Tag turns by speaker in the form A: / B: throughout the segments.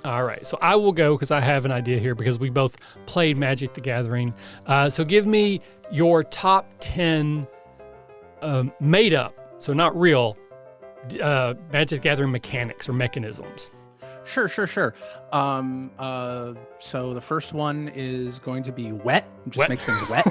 A: All right, so I will go because I have an idea here because we both played Magic the Gathering. So give me your top 10 made up, so not real, Magic the Gathering mechanics or mechanisms.
B: Sure. So the first one is going to be wet. Just makes things wet.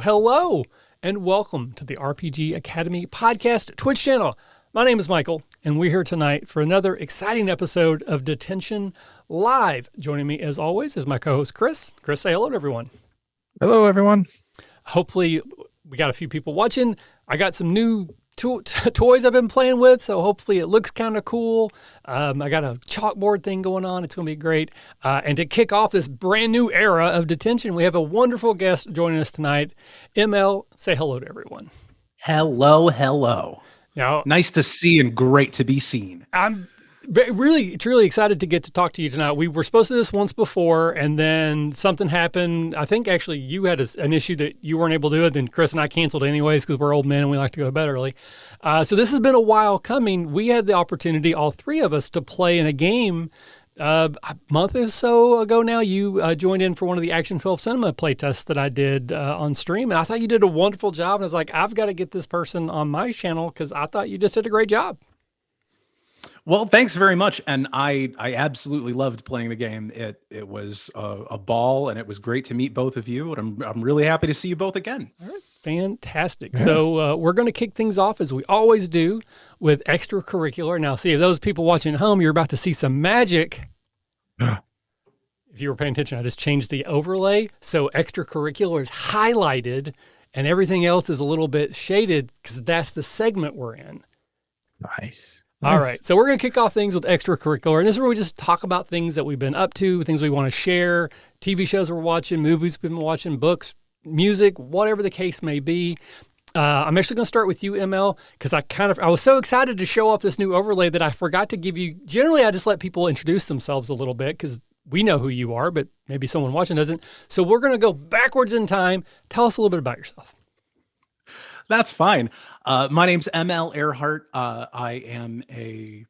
A: Hello, and welcome to the RPG Academy podcast Twitch channel. My name is Michael, and we're here tonight for another exciting episode of Detention Live. Joining me, as always, is my co-host Chris. Chris, say hello to everyone.
C: Hello, everyone.
A: Hopefully, we got a few people watching. I got some new toys I've been playing with, so hopefully it looks kind of cool. I got a chalkboard thing going on. It's going to be great. And to kick off this brand new era of Detention, we have a wonderful guest joining us tonight. ML, say hello to everyone.
B: Hello.
A: Now,
B: nice to see and great to be seen.
A: I'm really, truly excited to get to talk to you tonight. We were supposed to do this once before, and then something happened. I think actually you had an issue that you weren't able to do it. Then Chris and I canceled anyways because we're old men and we like to go to bed early. So this has been a while coming. We had the opportunity, all three of us, to play in a game a month or so ago now. You joined in for one of the Action 12 Cinema playtests that I did on stream, and I thought you did a wonderful job. And I was like, I've got to get this person on my channel because I thought you just did a great job.
B: Well, thanks very much, and I absolutely loved playing the game. It was a ball, and it was great to meet both of you, and I'm really happy to see you both again.
A: All right, fantastic. Yeah. So we're going to kick things off as we always do with extracurricular. Now, see, if those people watching at home, you're about to see some magic. If you were paying attention, I just changed the overlay, so extracurricular is highlighted, and everything else is a little bit shaded because that's the segment we're in.
C: Nice.
A: All right, so we're going to kick off things with extracurricular, and this is where we just talk about things that we've been up to, things we want to share, TV shows we're watching, movies we've been watching, books, music, whatever the case may be. I'm actually going to start with you, ML, because I was so excited to show off this new overlay that I forgot to give you. Generally, I just let people introduce themselves a little bit because we know who you are, but maybe someone watching doesn't. So we're going to go backwards in time. Tell us a little bit about yourself.
B: That's fine. My name's ML Earhart. I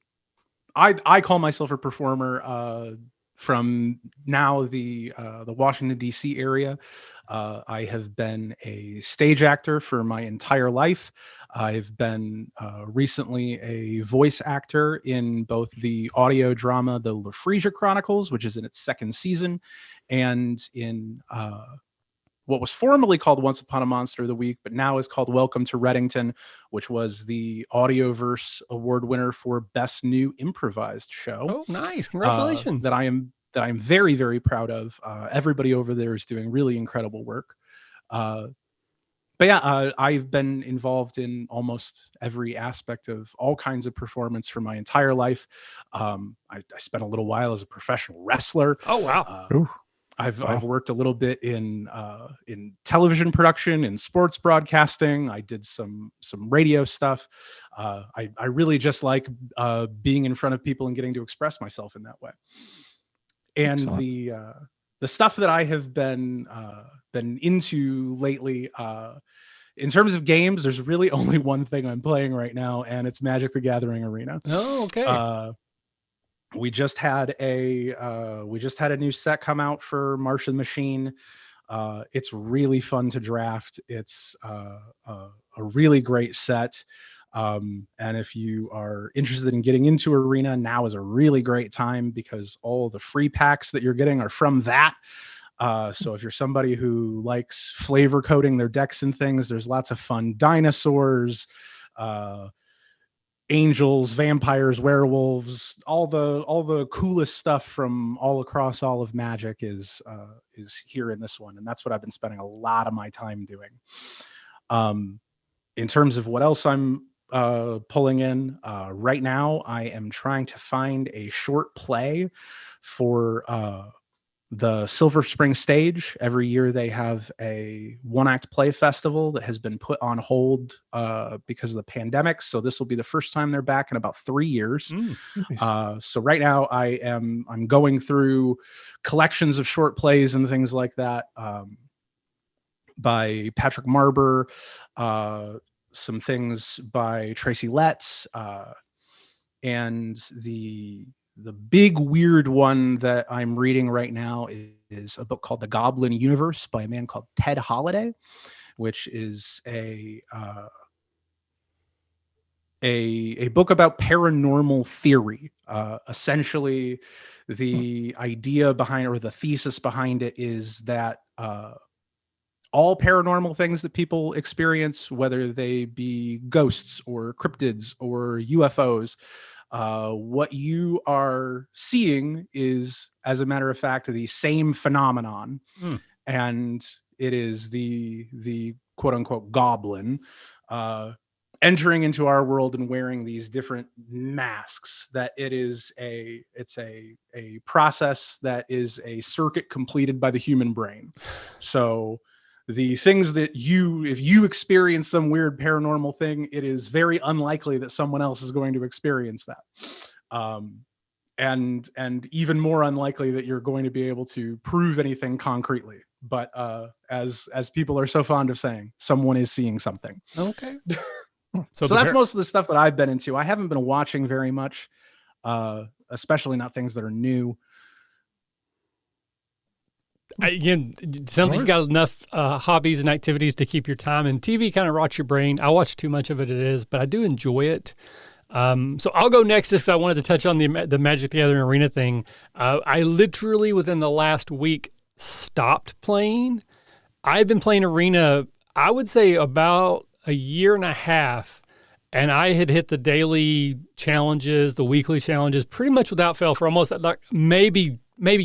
B: call myself a performer from now the Washington, D.C. area. I have been a stage actor for my entire life. I've been recently a voice actor in both the audio drama, The LaFreesia Chronicles, which is in its second season, and in what was formerly called Once Upon a Monster of the Week, but now is called Welcome to Reddington, which was the Audioverse Award winner for Best New Improvised Show.
A: Oh, nice. Congratulations.
B: That I am very, very proud of. Everybody over there is doing really incredible work. But yeah, I've been involved in almost every aspect of all kinds of performance for my entire life. I spent a little while as a professional wrestler.
A: Oh, wow.
B: I've worked a little bit in television production, in sports broadcasting. I did some radio stuff. I really just like being in front of people and getting to express myself in that way. And excellent. The stuff that I have been into lately, in terms of games, there's really only one thing I'm playing right now, and it's Magic the Gathering Arena.
A: Oh, okay.
B: We just had a new set come out for Martian Machine. It's really fun to draft. It's a really great set. And if you are interested in getting into Arena, now is a really great time because all the free packs that you're getting are from that. So if you're somebody who likes flavor coding their decks and things, there's lots of fun dinosaurs, angels, vampires, werewolves, all the coolest stuff from all across all of Magic is here in this one, and that's what I've been spending a lot of my time doing. In terms of what else I'm pulling in right now, I am trying to find a short play for the Silver Spring stage. Every year they have a one-act play festival that has been put on hold because of the pandemic. So this will be the first time they're back in about 3 years. Nice. So right now I'm going through collections of short plays and things like that by Patrick Marber, some things by Tracy Letts, and the big weird one that I'm reading right now is a book called The Goblin Universe by a man called Ted Holliday, which is a book about paranormal theory. Essentially, the idea behind, or the thesis behind it, is that all paranormal things that people experience, whether they be ghosts or cryptids or UFOs, what you are seeing is, as a matter of fact, the same phenomenon. And it is the quote unquote goblin entering into our world and wearing these different masks. That it's a process that is a circuit completed by the human brain. So the things that if you experience some weird paranormal thing, it is very unlikely that someone else is going to experience that. And even more unlikely that you're going to be able to prove anything concretely. But as people are so fond of saying, someone is seeing something.
A: Okay.
B: So that's most of the stuff that I've been into. I haven't been watching very much, especially not things that are new.
A: Again, it sounds like you got enough hobbies and activities to keep your time, and TV kind of rots your brain. I watch too much of it, but I do enjoy it. So I'll go next, just because I wanted to touch on the Magic the Gathering Arena thing. I literally, within the last week, stopped playing. I've been playing Arena, I would say, about a year and a half, and I had hit the daily challenges, the weekly challenges, pretty much without fail for almost like maybe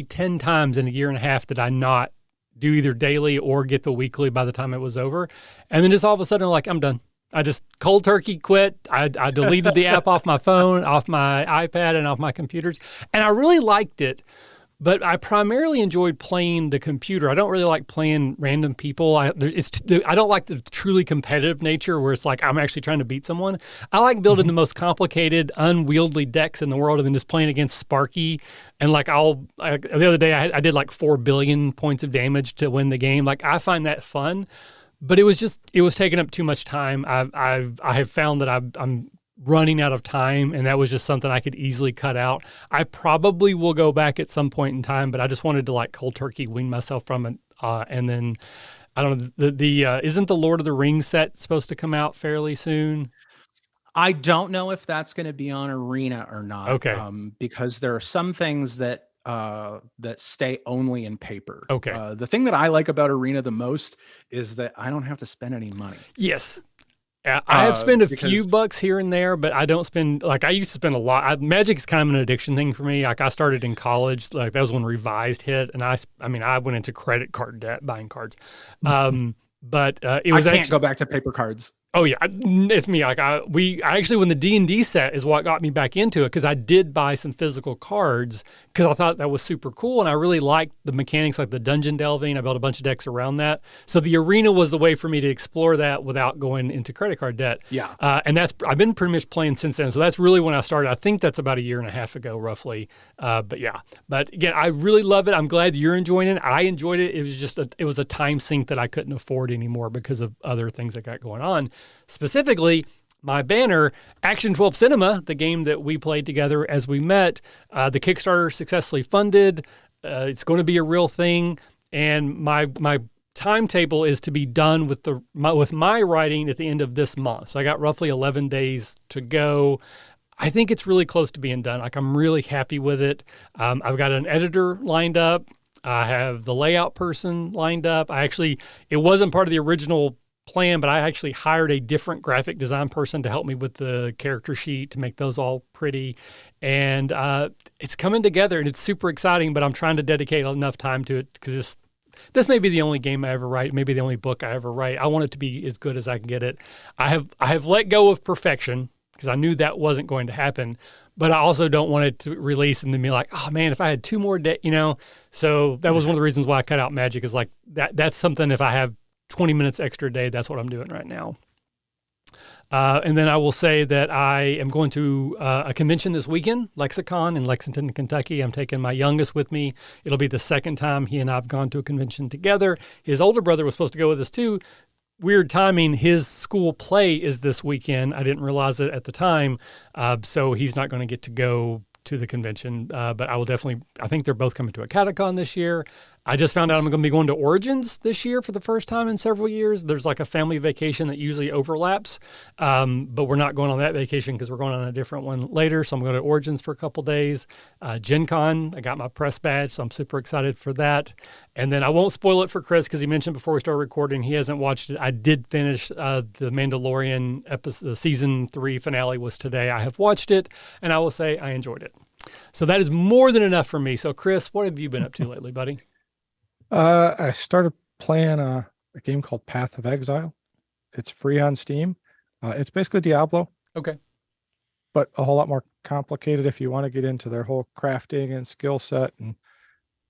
A: 10 times in a year and a half did I not do either daily or get the weekly by the time it was over. And then just all of a sudden, like, I'm done. I just cold turkey quit. I deleted the app off my phone, off my iPad, and off my computers. And I really liked it, but I primarily enjoyed playing the computer. I don't really like playing random people. I don't like the truly competitive nature where it's like I'm actually trying to beat someone. I like building the most complicated, unwieldy decks in the world and then just playing against Sparky. And like the other day I did like 4 billion points of damage to win the game. Like, I find that fun, but it was taking up too much time. I have found that I'm running out of time, and that was just something I could easily cut out. I probably will go back at some point in time, but I just wanted to like cold turkey wean myself from it. And then I don't know, isn't the Lord of the Rings set supposed to come out fairly soon?
B: I don't know if that's going to be on Arena or not.
A: Okay.
B: Because there are some things that stay only in paper.
A: Okay.
B: The thing that I like about Arena the most is that I don't have to spend any money.
A: Yes. I have spent a few bucks here and there, but I don't spend, like I used to spend a lot. Magic is kind of an addiction thing for me. Like, I started in college, like that was when Revised hit, and I went into credit card debt buying cards. But it was
B: I can't go back to paper cards.
A: Oh yeah, it's me. Like I actually, when the D&D set is what got me back into it, because I did buy some physical cards because I thought that was super cool, and I really liked the mechanics, like the dungeon delving. I built a bunch of decks around that. So the Arena was the way for me to explore that without going into credit card debt.
B: Yeah.
A: And I've been pretty much playing since then. So that's really when I started. I think that's about a year and a half ago, roughly. But again, I really love it. I'm glad you're enjoying it. I enjoyed it. It was just it was a time sink that I couldn't afford anymore because of other things that got going on. Specifically, my banner, Action 12 Cinema, the game that we played together as we met, the Kickstarter successfully funded. It's going to be a real thing. And my timetable is to be done with my writing at the end of this month. So I got roughly 11 days to go. I think it's really close to being done. Like, I'm really happy with it. I've got an editor lined up. I have the layout person lined up. It wasn't part of the original plan, but I actually hired a different graphic design person to help me with the character sheet to make those all pretty. And it's coming together, and it's super exciting, but I'm trying to dedicate enough time to it because this may be the only game I ever write, maybe the only book I ever write. I want it to be as good as I can get it. I have let go of perfection because I knew that wasn't going to happen, but I also don't want it to release and then be like, oh man, if I had 2 more days, So that was one of the reasons why I cut out Magic, is like that's something, if I have 20 minutes extra a day, that's what I'm doing right now. And then I will say that I am going to a convention this weekend, LexiCon in Lexington, Kentucky. I'm taking my youngest with me. It'll be the second time he and I have gone to a convention together. His older brother was supposed to go with us too. weird timing. His school play is this weekend. I didn't realize it at the time. So he's not going to get to go to the convention, but I will definitely, I think they're both coming to Academaniacs this year. I just found out I'm going to be going to Origins this year for the first time in several years. There's like a family vacation that usually overlaps, but we're not going on that vacation because we're going on a different one later. So I'm going to Origins for a couple days. GenCon, I got my press badge, so I'm super excited for that. And then I won't spoil it for Chris because he mentioned before we started recording, he hasn't watched it. I did finish the Mandalorian episode, the season 3 finale was today. I have watched it, and I will say I enjoyed it. So that is more than enough for me. So Chris, what have you been up to lately, buddy?
C: I started playing a game called Path of Exile. It's free on Steam. It's basically Diablo.
A: Okay.
C: But a whole lot more complicated if you want to get into their whole crafting and skill set and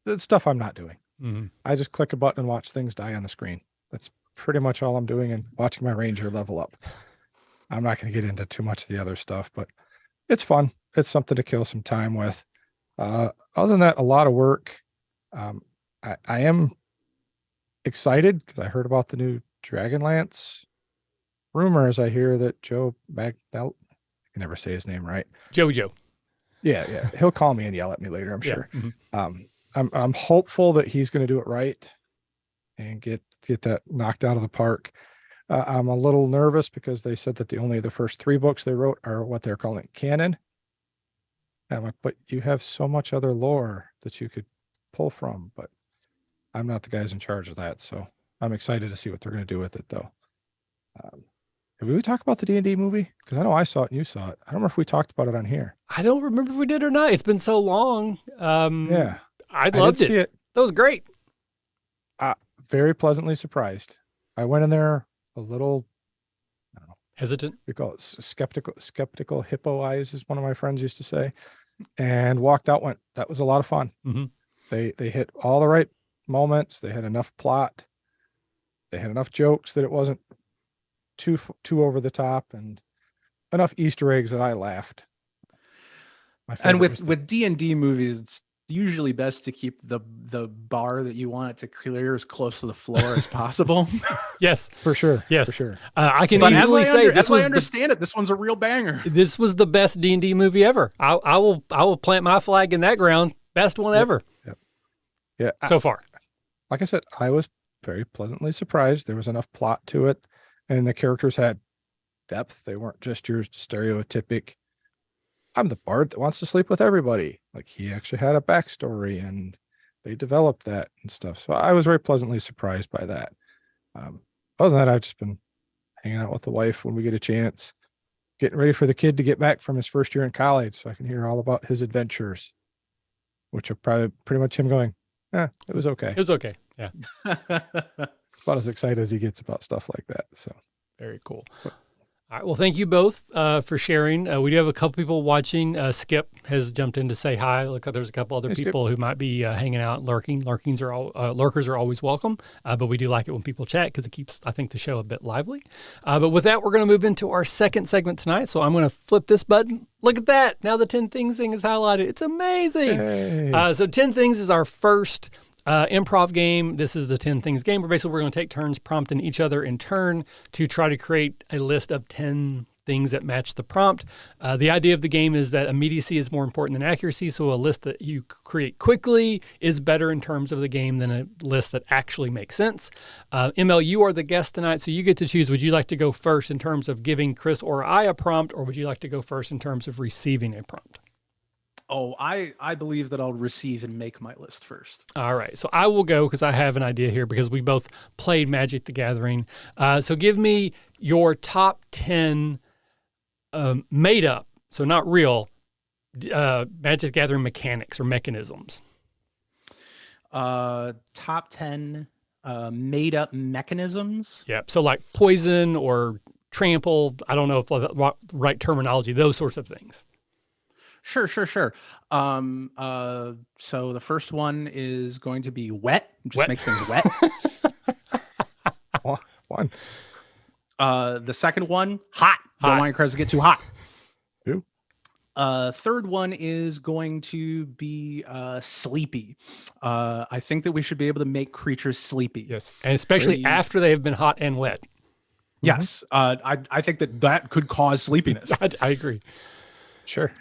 C: the stuff I'm not doing.
A: Mm-hmm.
C: I just click a button and watch things die on the screen. That's pretty much all I'm doing, and watching my ranger level up. I'm not going to get into too much of the other stuff, but it's fun. It's something to kill some time with. Other than that, a lot of work. I am excited because I heard about the new DragonLance rumors. I hear that Joe Magnell, I can never say his name right.
A: Jojo.
C: Yeah. He'll call me and yell at me later, I'm sure.
A: Mm-hmm.
C: I'm hopeful that he's going to do it right and get that knocked out of the park. I'm a little nervous because they said that only the first 3 books they wrote are what they're calling canon. And I'm like, but you have so much other lore that you could pull from, but I'm not the guys in charge of that. So I'm excited to see what they're going to do with it, though. Did we talk about the D&D movie? Because I know I saw it and you saw it. I don't remember if we talked about it on here.
A: I don't remember if we did or not. It's been so long.
C: Yeah.
A: I loved it.
C: See it.
A: That was great.
C: Very pleasantly surprised. I went in there a little, I don't know,
A: hesitant.
C: We call it skeptical hippo eyes, as one of my friends used to say, and walked out, went, that was a lot of fun.
A: Mm-hmm.
C: They hit all the right moments. They had enough plot. They had enough jokes that it wasn't too over the top, and enough Easter eggs that I laughed.
B: And with D&D movies, it's usually best to keep the bar that you want it to clear as close to the floor as possible.
A: Yes,
C: for sure.
A: Yes,
C: for sure.
A: I can easily say this was.
B: I understand it. This one's a real banger.
A: This was the best D&D movie ever. I will plant my flag in that ground. Best one ever.
C: Yep. Yeah.
A: So far.
C: Like I said, I was very pleasantly surprised. There was enough plot to it, and the characters had depth. They weren't just your stereotypic, I'm the bard that wants to sleep with everybody. Like, he actually had a backstory, and they developed that and stuff. So I was very pleasantly surprised by that. Other than that, I've just been hanging out with the wife when we get a chance, getting ready for the kid to get back from his first year in college so I can hear all about his adventures, which are probably pretty much him going, it was okay.
A: It was okay. Yeah.
C: It's about as excited as he gets about stuff like that. So
A: very cool. All right. Well, thank you both for sharing. We do have a couple people watching. Skip has jumped in to say hi. Look, there's a couple other people who might be hanging out, lurking. Lurkers are always welcome, but we do like it when people chat because it keeps, I think, the show a bit lively. But with that, we're going to move into our second segment tonight. So I'm going to flip this button. Look at that. Now the 10 Things thing is highlighted. It's amazing.
C: Hey.
A: So 10 Things is our first improv game. This is the 10 Things game where basically we're going to take turns prompting each other in turn to try to create a list of 10 things that match the prompt. The idea of the game is that immediacy is more important than accuracy. So a list that you create quickly is better in terms of the game than a list that actually makes sense. ML, you are the guest tonight, so you get to choose. Would you like to go first in terms of giving Chris or I a prompt, or would you like to go first in terms of receiving a prompt?
B: Oh, I believe that I'll receive and make my list first.
A: All right. So I will go because I have an idea here because we both played Magic the Gathering. So give me your top 10 made up, so not real, Magic the Gathering mechanics or mechanisms.
B: Top 10 made up mechanisms?
A: Yep. So like poison or trample. I don't know if the right terminology, those sorts of things.
B: Sure. So the first one is going to be wet. Just makes things wet.
C: One.
B: The second one, hot. Don't want your cards to get too hot.
C: Two.
B: Third one is going to be sleepy. I think that we should be able to make creatures sleepy.
A: Yes, and especially after they have been hot and wet.
B: Yes, I think that could cause sleepiness.
A: I agree.
C: Sure.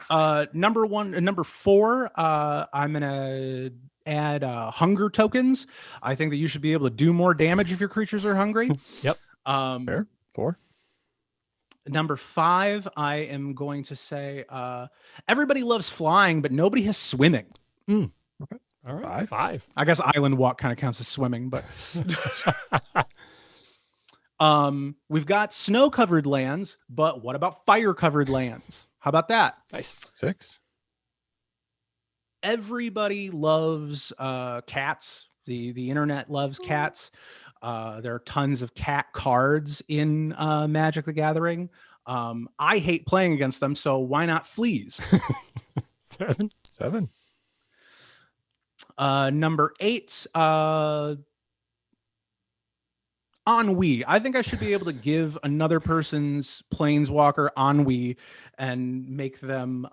B: Number 4, I'm gonna add hunger tokens. I think that you should be able to do more damage if your creatures are hungry.
A: Yep.
C: Fair. 4.
B: Number 5, I am going to say everybody loves flying, but nobody has swimming.
A: Okay. All right. 5.
B: I guess island walk kind of counts as swimming, but we've got snow-covered lands, but what about fire-covered lands? How about that?
A: Nice.
C: 6.
B: Everybody loves cats. The internet loves cats. There are tons of cat cards in Magic the Gathering. I hate playing against them, so why not fleas?
A: 7.
B: Number 8, ennui. I think I should be able to give another person's planeswalker ennui and make them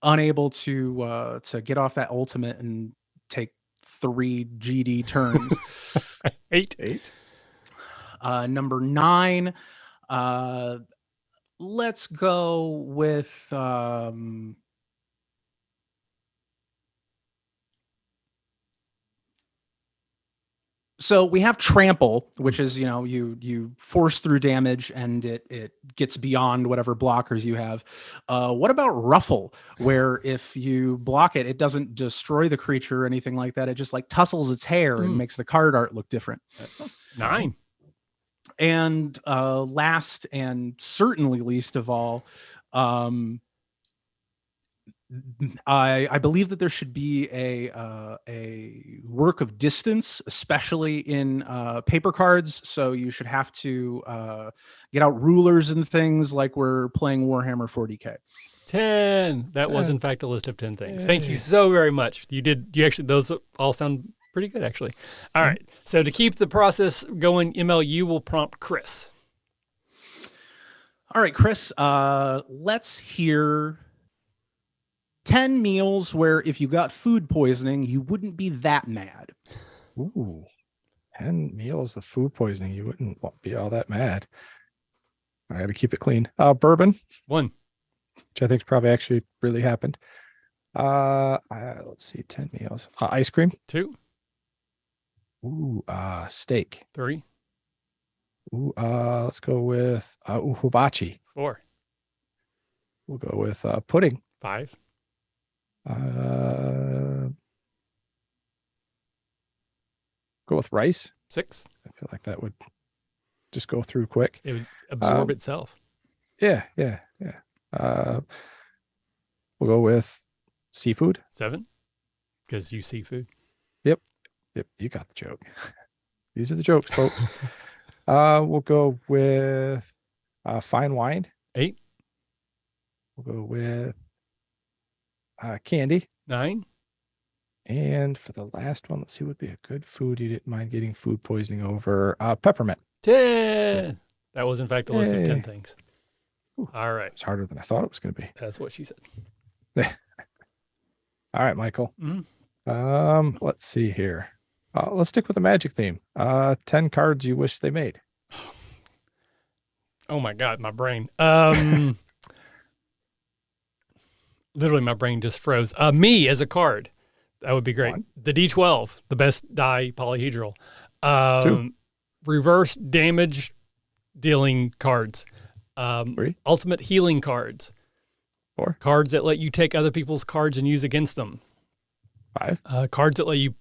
B: unable to get off that ultimate and take 3 GD turns.
A: 8.
B: Number 9, let's go with so we have trample, which is, you force through damage and it gets beyond whatever blockers you have. What about ruffle, where if you block it, it doesn't destroy the creature or anything like that. It just like tussles its hair and makes the card art look different.
A: 9.
B: And last and certainly least of all, I believe that there should be a work of distance, especially in paper cards. So you should have to get out rulers and things like we're playing Warhammer 40K.
A: 10. That was in fact a list of 10 things. Thank you so very much. You actually, those all sound pretty good actually. All right. So to keep the process going, ML, you will prompt Chris.
B: All right, Chris, let's hear 10 meals where if you got food poisoning, you wouldn't be that mad.
C: Ooh, 10 meals of food poisoning. You wouldn't be all that mad. I got to keep it clean. Bourbon.
A: 1.
C: Which I think probably actually really happened. Let's see, 10 meals. Ice cream.
A: 2.
C: Ooh, steak.
A: 3.
C: Ooh, let's go with hibachi.
A: 4.
C: We'll go with pudding.
A: 5.
C: Go with rice.
A: 6.
C: I feel like that would just go through quick.
A: It would absorb itself.
C: Yeah. We'll go with seafood.
A: 7. Because you seafood.
C: Yep. You got the joke. These are the jokes, folks. We'll go with fine wine.
A: 8.
C: We'll go with candy.
A: 9.
C: And for the last one, let's see what would be a good food you didn't mind getting food poisoning over. Peppermint.
A: 10. That was in fact a list of 10 things.
C: Ooh,
A: all right.
C: It's harder than I thought it was going to be.
A: That's what she said.
C: All right, Michael.
A: Mm-hmm.
C: Let's see here. Let's stick with the Magic theme. 10 cards you wish they made.
A: Oh my God, my brain. Literally, my brain just froze. Me as a card. That would be great.
C: 1.
A: The D12, the best die polyhedral.
C: 2.
A: Reverse damage dealing cards.
C: 3.
A: Ultimate healing cards.
C: 4.
A: Cards that let you take other people's cards and use against them.
C: 5.
A: Cards that let you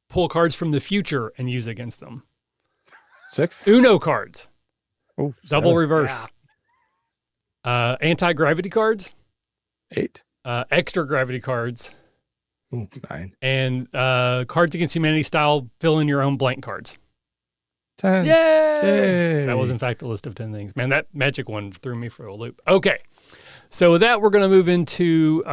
A: pull cards from the future and use against them.
C: 6.
A: Uno cards.
C: Oh,
A: Double
C: 7.
A: reverse. Anti-gravity cards.
C: 8.
A: Extra gravity cards.
C: Ooh, 9.
A: And Cards Against Humanity style fill in your own blank cards.
C: 10.
A: Yay! That was in fact a list of 10 things. Man, that magic one threw me for a loop. Okay. So with that, we're going to move into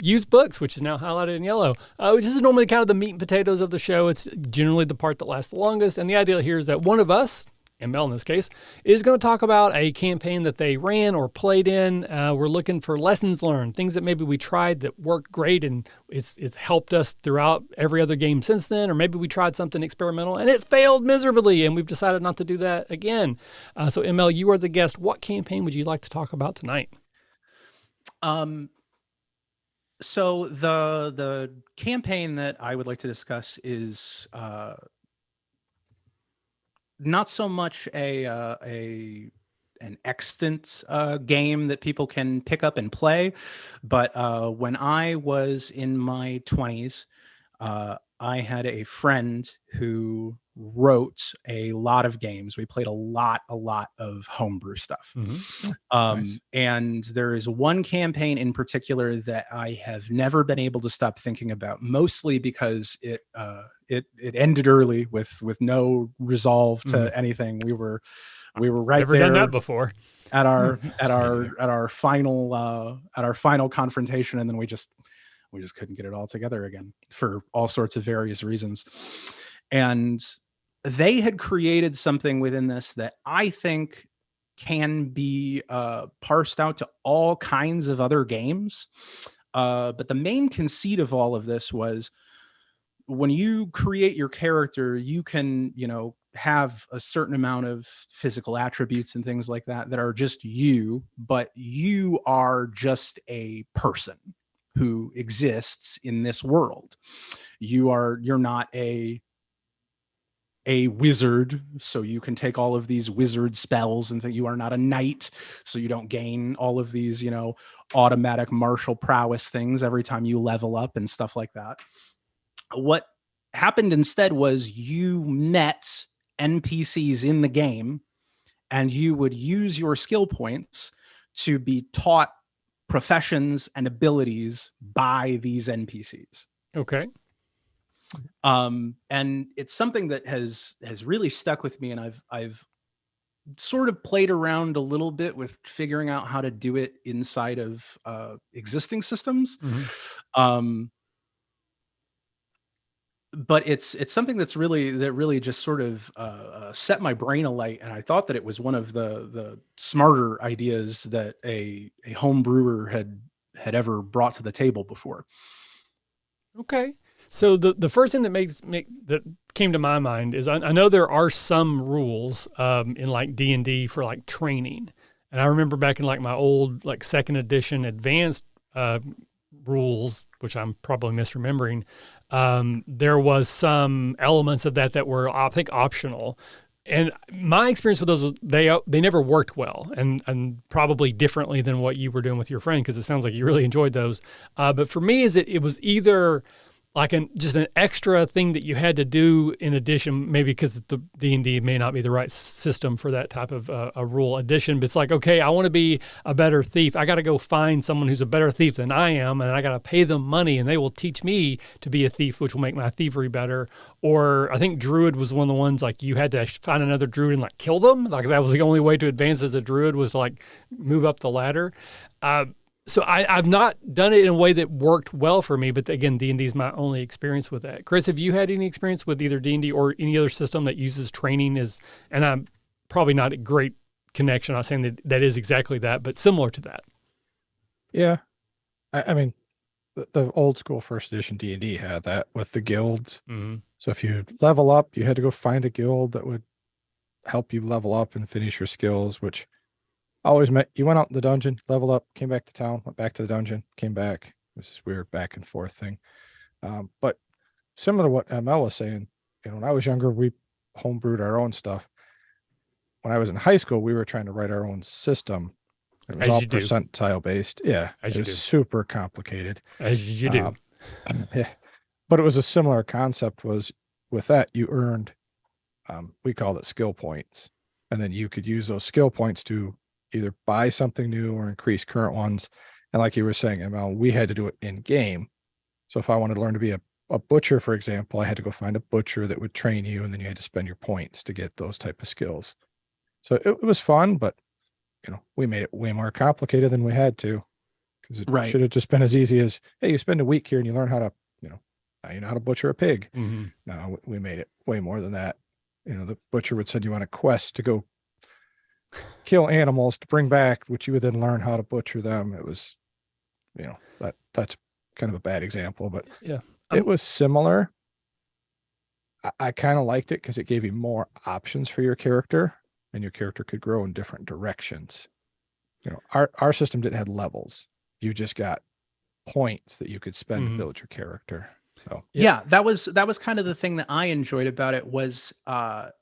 A: used books, which is now highlighted in yellow. This is normally kind of the meat and potatoes of the show. It's generally the part that lasts the longest. And the idea here is that one of us ML in this case, is going to talk about a campaign that they ran or played in. We're looking for lessons learned, things that maybe we tried that worked great and it's helped us throughout every other game since then, or maybe we tried something experimental and it failed miserably and we've decided not to do that again. So ML, you are the guest. What campaign would you like to talk about tonight?
B: So the campaign that I would like to discuss is not so much an extant game that people can pick up and play, but when I was in my 20s, I had a friend who wrote a lot of games. We played a lot of homebrew stuff.
A: Mm-hmm.
C: Nice.
B: And there is one campaign in particular that I have never been able to stop thinking about, mostly because it ended early with no resolve to anything. We were right
A: Never
B: there
A: done that before
B: at our final confrontation, and then we just couldn't get it all together again for all sorts of various reasons. And they had created something within this that I think can be parsed out to all kinds of other games. But the main conceit of all of this was, when you create your character, you can, have a certain amount of physical attributes and things like that are just you, but you are just a person who exists in this world. You're not a wizard, so you can take all of these wizard spells and think. You are not a knight, so you don't gain all of these, automatic martial prowess things every time you level up and stuff like that. What happened instead was you met NPCs in the game, and you would use your skill points to be taught professions and abilities by these NPCs.
A: Okay.
B: And it's something that has really stuck with me, and I've sort of played around a little bit with figuring out how to do it inside of existing systems.
A: Mm-hmm.
B: But it's something that really just sort of set my brain alight, and I thought that it was one of the smarter ideas that a home brewer had ever brought to the table before.
A: Okay. So the first thing that came to my mind is I know there are some rules in like D&D for like training. And I remember back in like my old like second edition advanced rules, which I'm probably misremembering, there was some elements of that were, I think, optional. And my experience with those was they never worked well, and probably differently than what you were doing with your friend, because it sounds like you really enjoyed those. But for me, it was either like just an extra thing that you had to do in addition, maybe because the D&D may not be the right system for that type of a rule addition. But it's like, okay, I want to be a better thief. I got to go find someone who's a better thief than I am, and I got to pay them money, and they will teach me to be a thief, which will make my thievery better. Or I think Druid was one of the ones, like, you had to find another Druid and like kill them. Like, that was the only way to advance as a Druid, was to like move up the ladder. So I've not done it in a way that worked well for me, but again, D&D is my only experience with that. Chris, have you had any experience with either D&D or any other system that uses training and I'm probably not a great connection. I'm not saying that is exactly that, but similar to that.
C: Yeah. I mean, the old school first edition D&D had that with the guilds.
A: Mm-hmm.
C: So if you level up, you had to go find a guild that would help you level up and finish your skills, which always meant you went out in the dungeon, leveled up, came back to town, went back to the dungeon, came back. It was this weird back and forth thing. But similar to what ML was saying, when I was younger, we homebrewed our own stuff. When I was in high school, we were trying to write our own system. It was all percentile based. Yeah. It was super complicated.
A: As you do.
C: Yeah. But it was a similar concept. Was with that, you earned, we called it skill points. And then you could use those skill points to either buy something new or increase current ones. And like you were saying, ML, we had to do it in game. So if I wanted to learn to be a butcher, for example, I had to go find a butcher that would train you, and then you had to spend your points to get those type of skills. So it was fun, but we made it way more complicated than we had to, because it should have just been as easy as, hey, you spend a week here and you learn how to, now you know how to butcher a pig.
A: Mm-hmm.
C: No, we made it way more than that. the butcher would send you on a quest to go kill animals to bring back, which you would then learn how to butcher them. It was, that's kind of a bad example, but
A: Yeah,
C: it was similar. I kind of liked it because it gave you more options for your character, and your character could grow in different directions. Our system didn't have levels. You just got points that you could spend to build your character. So
B: yeah, that was kind of the thing that I enjoyed about it was I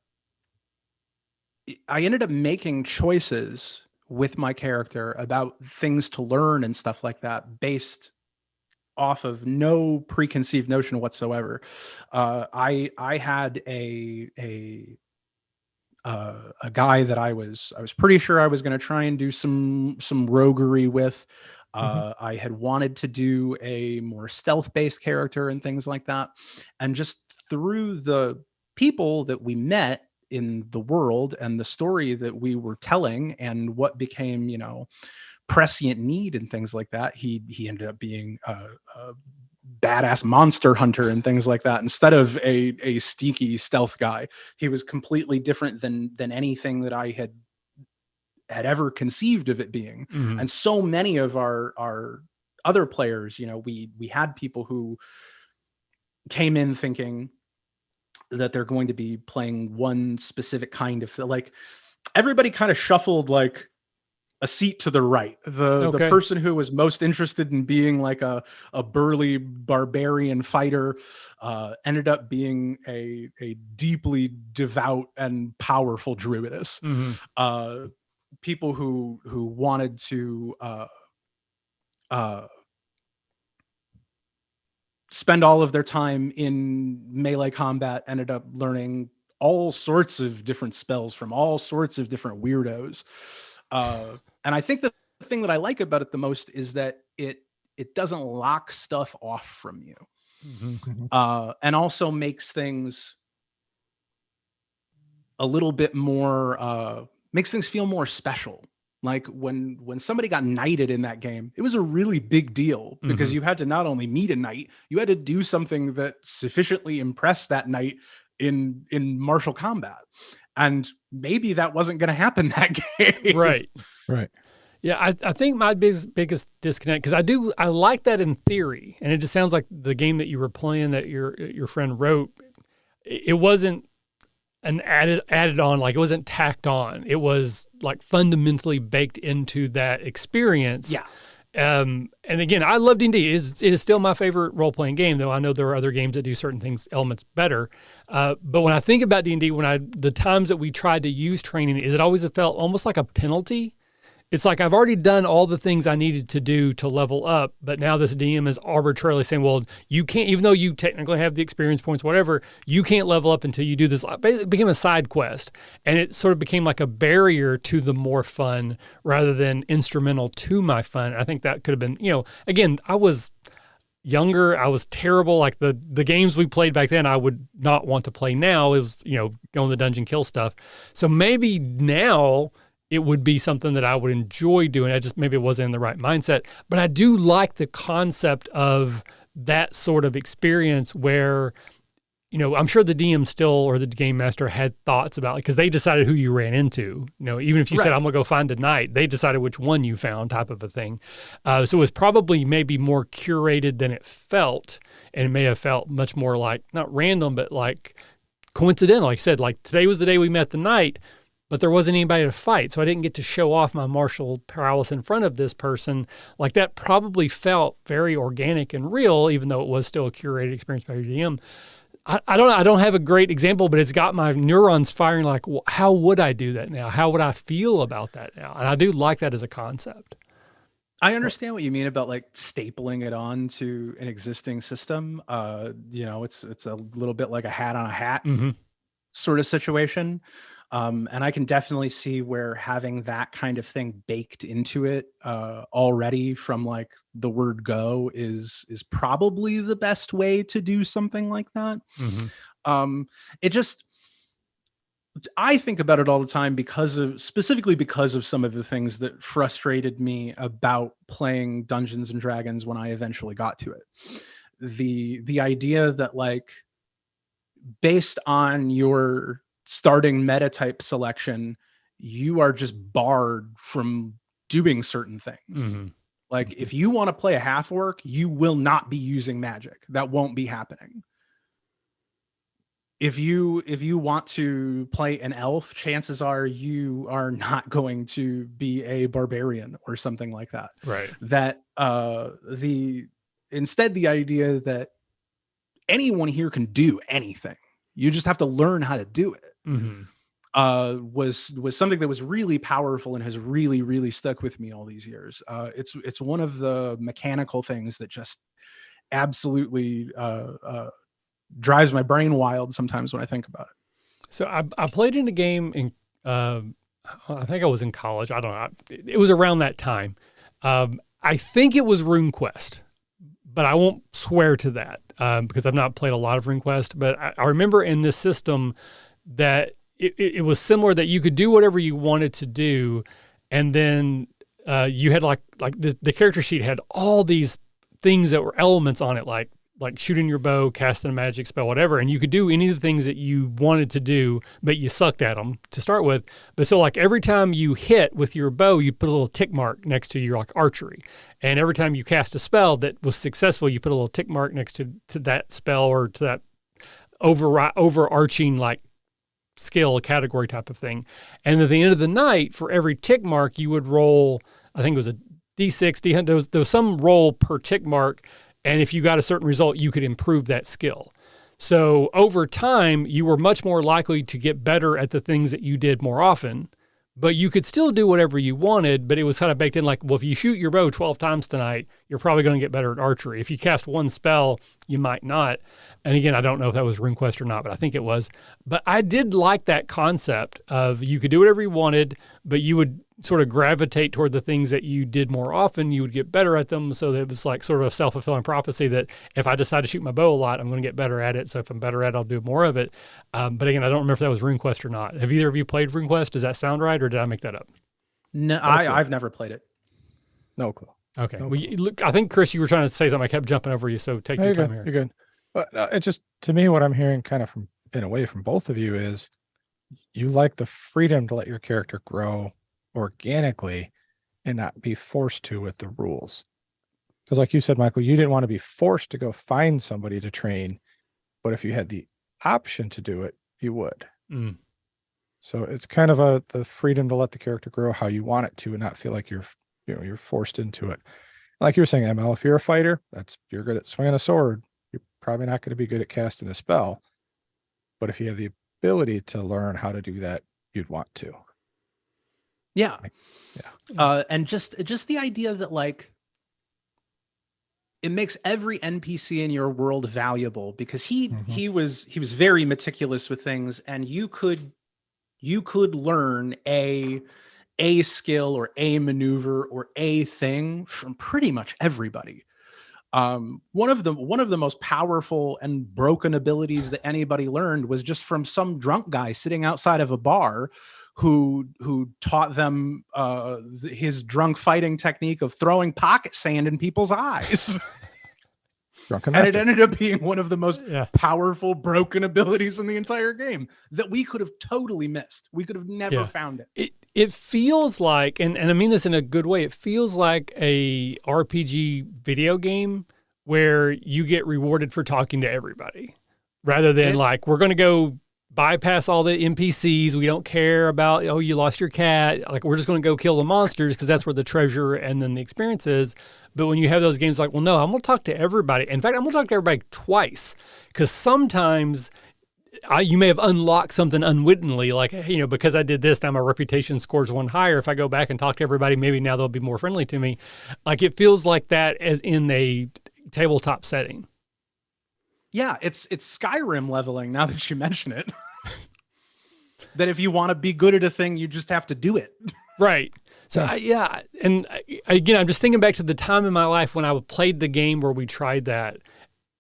B: ended up making choices with my character about things to learn and stuff like that based off of no preconceived notion whatsoever. I had a guy that I was pretty sure I was going to try and do some roguery with. I had wanted to do a more stealth-based character and things like that. And just through the people that we met in the world and the story that we were telling and what became, prescient need and things like that, he ended up being a badass monster hunter and things like that instead of a sneaky stealth guy. He was completely different than anything that I had ever conceived of it being. And so many of our other players, we had people who came in thinking that they're going to be playing one specific kind of, like, everybody kind of shuffled like a seat to the right. The person who was most interested in being like a burly barbarian fighter ended up being a deeply devout and powerful druidess. People who wanted to spend all of their time in melee combat ended up learning all sorts of different spells from all sorts of different weirdos. And I think the thing that I like about it the most is that it doesn't lock stuff off from you. And also makes things a little bit more, makes things feel more special. Like when somebody got knighted in that game, it was a really big deal because you had to not only meet a knight, you had to do something that sufficiently impressed that knight in martial combat. And maybe that wasn't going to happen that game.
A: Right. Yeah, I think my biggest disconnect, because I like that in theory, and it just sounds like the game that you were playing that your friend wrote, it wasn't an added on, like it wasn't tacked on. It was like fundamentally baked into that experience.
B: Yeah.
A: And again, I love D&D. It is still my favorite role-playing game, though I know there are other games that do certain elements better. But when I think about D&D, the times that we tried to use training, it always felt almost like a penalty. It's like I've already done all the things I needed to do to level up, but now this DM is arbitrarily saying, well, you can't, even though you technically have the experience points, whatever, you can't level up until you do this. It became a side quest, and it sort of became like a barrier to the more fun rather than instrumental to my fun. I think that could have been, again, I was younger. I was terrible. Like the games we played back then, I would not want to play now. It was, go in the dungeon, kill stuff. So maybe now it would be something that I would enjoy doing. Maybe it wasn't in the right mindset, but I do like the concept of that sort of experience where, I'm sure the DM still, or the game master had thoughts about it because they decided who you ran into, even if you said, I'm going to go find a knight, they decided which one you found, type of a thing. So it was probably maybe more curated than it felt. And it may have felt much more like, not random, but like coincidental. Like I said, like today was the day we met the knight, but there wasn't anybody to fight. So I didn't get to show off my martial prowess in front of this person. Like that probably felt very organic and real, even though it was still a curated experience by your DM. I don't have a great example, but it's got my neurons firing like, well, how would I do that now? How would I feel about that now? And I do like that as a concept.
B: I understand what you mean about like stapling it on to an existing system. It's a little bit like a hat on a hat sort of situation. And I can definitely see where having that kind of thing baked into it already from like the word go is probably the best way to do something like that. I think about it all the time specifically because of some of the things that frustrated me about playing Dungeons and Dragons when I eventually got to it. The idea that like based on your starting meta type selection, you are just barred from doing certain things.
A: Mm-hmm.
B: Like if you want to play a half orc, you will not be using magic. That won't be happening. If you want to play an elf, chances are you are not going to be a barbarian or something like that.
A: Right.
B: That instead the idea that anyone here can do anything. You just have to learn how to do it.
A: Mm-hmm.
B: Was something that was really powerful and has really, really stuck with me all these years. It's one of the mechanical things that just absolutely drives my brain wild sometimes when I think about it.
A: So I played in a game in, I think I was in college. I don't know. It was around that time. I think it was RuneQuest, but I won't swear to that because I've not played a lot of RuneQuest. But I remember in this system that it was similar, that you could do whatever you wanted to do. And then you had like the character sheet had all these things that were elements on it, like shooting your bow, casting a magic spell, whatever. And you could do any of the things that you wanted to do, but you sucked at them to start with. But so like every time you hit with your bow, you put a little tick mark next to your like archery. And every time you cast a spell that was successful, you put a little tick mark next to that spell or to that overarching like skill category type of thing. And at the end of the night, for every tick mark, you would roll, I think it was a D6, D100, there was some roll per tick mark. And if you got a certain result, you could improve that skill. So over time, you were much more likely to get better at the things that you did more often, but you could still do whatever you wanted, but it was kind of baked in like, well, if you shoot your bow 12 times tonight, you're probably going to get better at archery. If you cast one spell, you might not. And again, I don't know if that was RuneQuest or not, but I think it was. But I did like that concept of you could do whatever you wanted, but you would sort of gravitate toward the things that you did more often, you would get better at them. So that it was like sort of a self-fulfilling prophecy that if I decide to shoot my bow a lot, I'm going to get better at it. So if I'm better at it, I'll do more of it. But again, I don't remember if that was RuneQuest or not. Have either of you played RuneQuest? Does that sound right? Or did I make that up?
B: No, I've never played it.
C: No clue.
A: Okay.
C: No
A: Well, look, I think, Chris, you were trying to say something. I kept jumping over you. So take your time here.
C: You're good. But it just, to me, what I'm hearing kind of from, in a way, from both of you is you like the freedom to let your character grow organically and not be forced to with the rules. Because like you said, Michael, you didn't want to be forced to go find somebody to train, but if you had the option to do it, you would.
A: Mm.
C: So it's kind of the freedom to let the character grow how you want it to and not feel like you're forced into it. Like you were saying, ML, if you're a fighter, you're good at swinging a sword, you're probably not going to be good at casting a spell. But if you have the ability to learn how to do that, you'd want to.
B: Yeah.
C: Yeah.
B: And just the idea that like it makes every NPC in your world valuable because he was very meticulous with things, and you could learn a skill or a maneuver or a thing from pretty much everybody. One of the most powerful and broken abilities that anybody learned was just from some drunk guy sitting outside of a bar who taught them his drunk fighting technique of throwing pocket sand in people's eyes. And it ended up being one of the most powerful broken abilities in the entire game that we could have totally missed. We could have never found it.
A: It feels like, and I mean this in a good way, it feels like a RPG video game where you get rewarded for talking to everybody rather than like, we're going to go bypass all the NPCs. We don't care about, oh, you lost your cat. Like, we're just going to go kill the monsters because that's where the treasure and then the experience is. But when you have those games like, well, no, I'm going to talk to everybody. In fact, I'm going to talk to everybody twice because sometimes you may have unlocked something unwittingly, like, hey, because I did this, now my reputation scores one higher. If I go back and talk to everybody, maybe now they'll be more friendly to me. Like, it feels like that as in a tabletop setting.
B: Yeah, it's Skyrim leveling now that you mention it. That if you want to be good at a thing, you just have to do it. Right.
A: So, and again, I'm just thinking back to the time in my life when I played the game where we tried that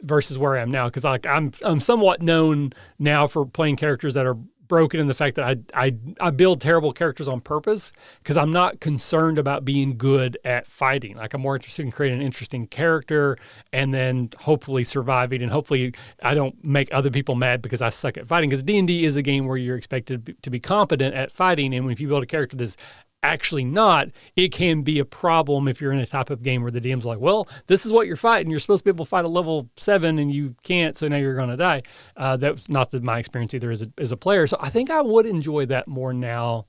A: versus where I am now. Because like I'm somewhat known now for playing characters that are broken in the fact that I build terrible characters on purpose because I'm not concerned about being good at fighting. Like I'm more interested in creating an interesting character and then hopefully surviving, and hopefully I don't make other people mad because I suck at fighting, because D&D is a game where you're expected to be competent at fighting, and if you build a character that's actually not, it can be a problem if you're in a type of game where the DM's like, well, this is what you're fighting. You're supposed to be able to fight a level 7 and you can't, so now you're going to die. That's not my experience either as a player. So I think I would enjoy that more now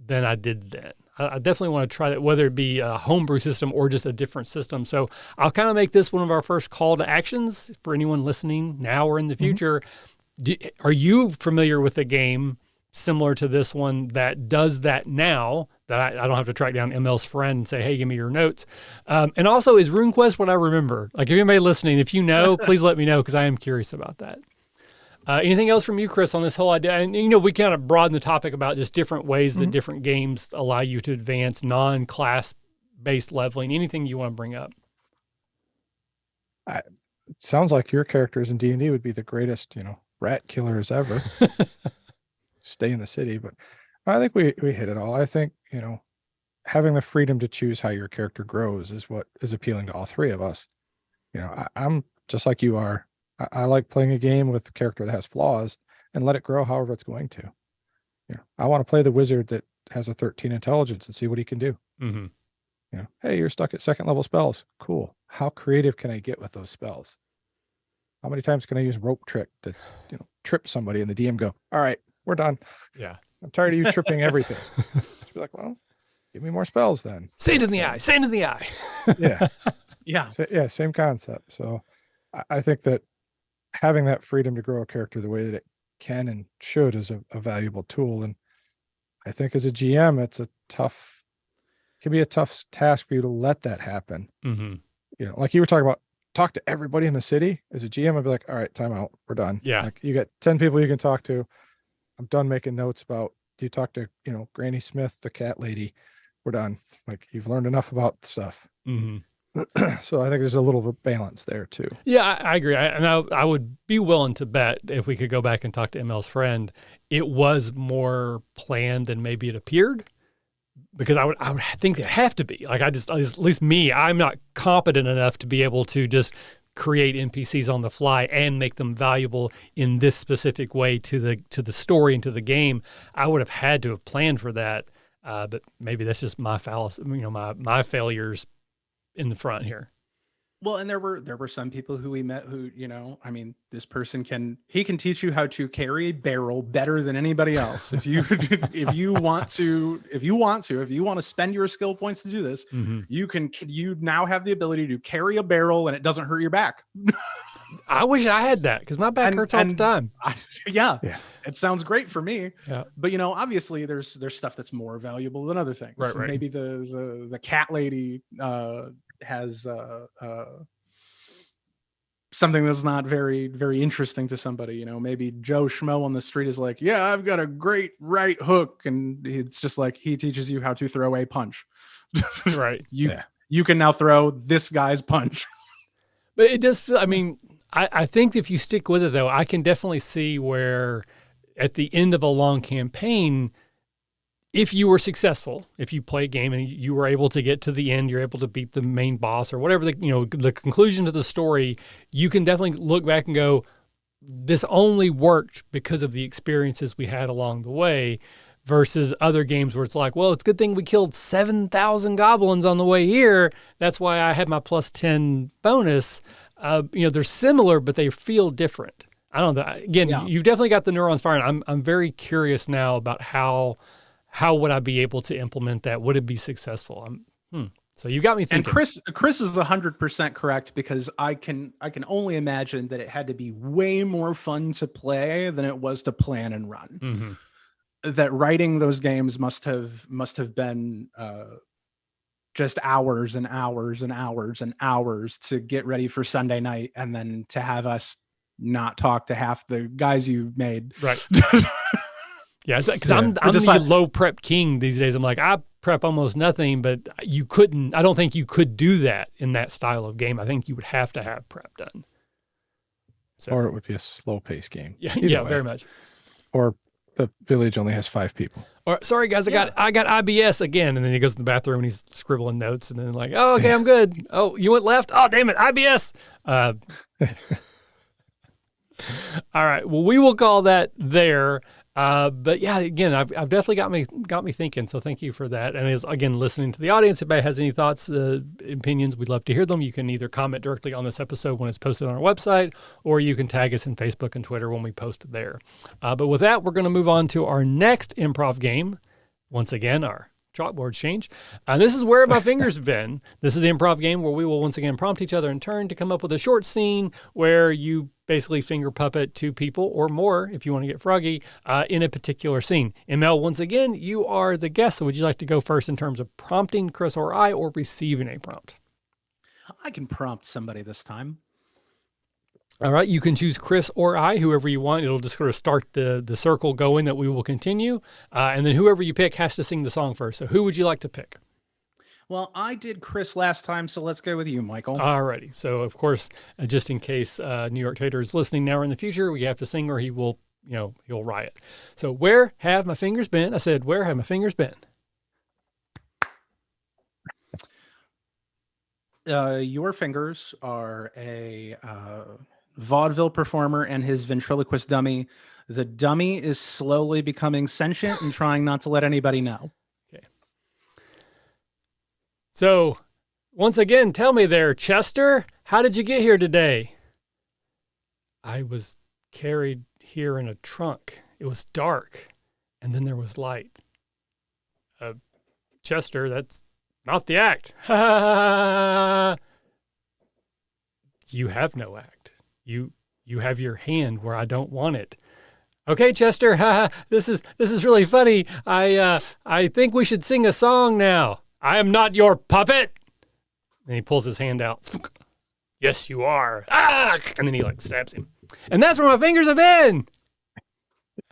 A: than I did then. I definitely want to try that, whether it be a homebrew system or just a different system. So I'll kind of make this one of our first call to actions for anyone listening now or in the future. Are you familiar with a game similar to this one that does that now, that I don't have to track down ML's friend and say, hey, give me your notes? And also, is RuneQuest what I remember? Like, if anybody listening, if you know, please let me know, because I am curious about that. Anything else from you, Chris, on this whole idea? And, we kind of broadened the topic about just different ways that different games allow you to advance non-class-based leveling. Anything you want to bring up?
C: It sounds like your characters in D&D would be the greatest, rat killers ever. Stay in the city, but I think we hit it all. I think, having the freedom to choose how your character grows is what is appealing to all three of us. I'm just like you are. I like playing a game with a character that has flaws and let it grow however it's going to. I want to play the wizard that has a 13 intelligence and see what he can do. Hey, you're stuck at 2nd level spells. Cool. How creative can I get with those spells? How many times can I use rope trick to, trip somebody and the DM go, all right, we're done.
A: Yeah.
C: I'm tired of you tripping everything. Just be like, well, give me more spells then.
A: Sand in the eye. Sand in the eye.
C: Yeah.
B: Yeah.
C: So, yeah. Same concept. So I think that having that freedom to grow a character the way that it can and should is a valuable tool. And I think as a GM, it can be a tough task for you to let that happen. Like you were talking about, talk to everybody in the city. As a GM, I'd be like, all right, time out. We're done.
A: Yeah.
C: Like you got 10 people you can talk to. I'm done making notes about, do you talk to, Granny Smith, the cat lady? We're done. Like you've learned enough about stuff. So I think there's a little of a balance there too.
A: Yeah, I agree. I would be willing to bet if we could go back and talk to ML's friend, it was more planned than maybe it appeared. Because I would think it'd have to be. Like at least me, I'm not competent enough to be able to just create NPCs on the fly and make them valuable in this specific way to the story and to the game. I would have had to have planned for that, but maybe that's just my fallacy, my failures in the front here.
B: Well, and there were some people who we met who, this person can teach you how to carry a barrel better than anybody else. If you want to spend your skill points to do this, you now have the ability to carry a barrel and it doesn't hurt your back.
A: I wish I had that, because my back hurts all the time.
B: Yeah, it sounds great for me.
A: Yeah.
B: But obviously there's stuff that's more valuable than other things.
A: Right.
B: Maybe the cat lady has something that's not very, very interesting to somebody. Maybe Joe Schmo on the street is like, yeah, I've got a great right hook, and it's just like he teaches you how to throw a punch.
A: Right.
B: You can now throw this guy's punch.
A: But it does feel, I think if you stick with it, though, I can definitely see where at the end of a long campaign, if you were successful, if you play a game and you were able to get to the end, you're able to beat the main boss or whatever, the conclusion to the story, you can definitely look back and go, this only worked because of the experiences we had along the way, versus other games where it's like, well, it's a good thing we killed 7,000 goblins on the way here. That's why I had my +10 bonus. They're similar, but they feel different. I don't know. Again, You've definitely got the neurons firing. I'm very curious now about how would I be able to implement that? Would it be successful? So you got me thinking.
B: And Chris is 100% correct, because I can only imagine that it had to be way more fun to play than it was to plan and run. That writing those games must have been just hours and hours and hours and hours to get ready for Sunday night, and then to have us not talk to half the guys you made.
A: Right. Yeah, because I'm the low prep king these days. I'm like, I prep almost nothing, but I don't think you could do that in that style of game. I think you would have to have prep done. So,
C: or it would be a slow paced game.
A: Yeah, very much.
C: Or The village only has 5 people.
A: Or sorry guys, I got IBS again, and then he goes to the bathroom and he's scribbling notes, and then like, oh okay, I'm good. Oh, you went left. Oh damn it, IBS. All right, well we will call that there. But yeah, again, I've definitely got me thinking. So thank you for that. And as again, listening to the audience, if anybody has any thoughts, opinions, we'd love to hear them. You can either comment directly on this episode when it's posted on our website, or you can tag us in Facebook and Twitter when we post it there. But with that, we're going to move on to our next improv game. Once again, our chalkboards change. And this is Where Have My Fingers Been? This is the improv game where we will once again prompt each other in turn to come up with a short scene where you basically finger puppet 2 people or more, if you want to get froggy, in a particular scene. ML, once again, you are the guest. So would you like to go first in terms of prompting Chris or I, or receiving a prompt?
B: I can prompt somebody this time.
A: All right, you can choose Chris or I, whoever you want. It'll just sort of start the circle going that we will continue. And then whoever you pick has to sing the song first. So who would you like to pick?
B: Well, I did Chris last time, so let's go with you, Michael.
A: All righty. So, of course, just in case New York Tater is listening now or in the future, we have to sing or he will, he'll riot. So, where have my fingers been? I said, where have my fingers been?
B: Your fingers are a vaudeville performer and his ventriloquist dummy. The dummy is slowly becoming sentient and trying not to let anybody know.
A: Okay. So, once again, tell me there, Chester, how did you get here today? I was carried here in a trunk. It was dark, and then there was light. Chester, that's not the act. You have no act. You have your hand where I don't want it. Okay, Chester, this is really funny. I think we should sing a song now. I am not your puppet. And he pulls his hand out. Yes, you are. Ah! And then he like stabs him. And that's where my fingers have been.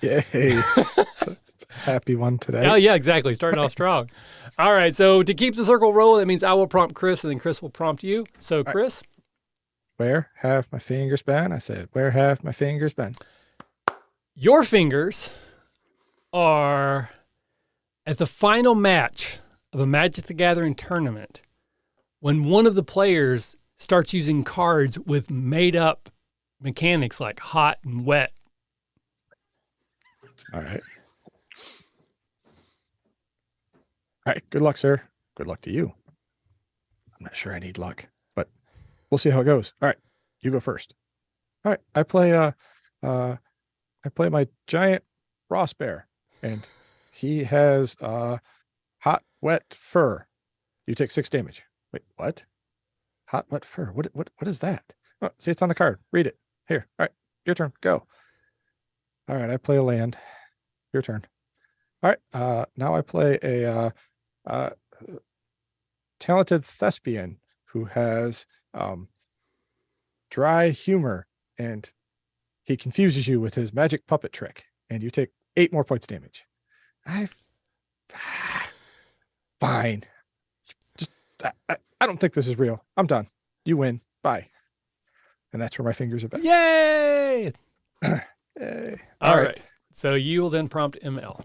C: Yay. It's a happy one today.
A: Oh, yeah, exactly. Starting off strong. All right, so to keep the circle rolling, that means I will prompt Chris, and then Chris will prompt you. So, Chris?
C: Where have my fingers been? I said, where have my fingers been?
A: Your fingers are at the final match of a Magic the Gathering tournament when one of the players starts using cards with made-up mechanics like hot and wet.
C: All right. All right. Good luck, sir. Good luck to you. I'm not sure I need luck, but we'll see how it goes. All right. You go first. All right. I play my giant Ross bear, and he has hot, wet fur. You take 6 damage. Wait, what? Hot, wet fur. What is that? Oh, see, it's on the card. Read it. Here. All right. Your turn. Go. All right. I play a land. Your turn. All right. Now I play a talented thespian who has dry humor, and he confuses you with his magic puppet trick, and you take 8 more points damage. Fine. Just I don't think this is real. I'm done. You win. Bye. And that's where my fingers are back.
A: Yay!
C: Yay.
A: All right. So you will then prompt ML.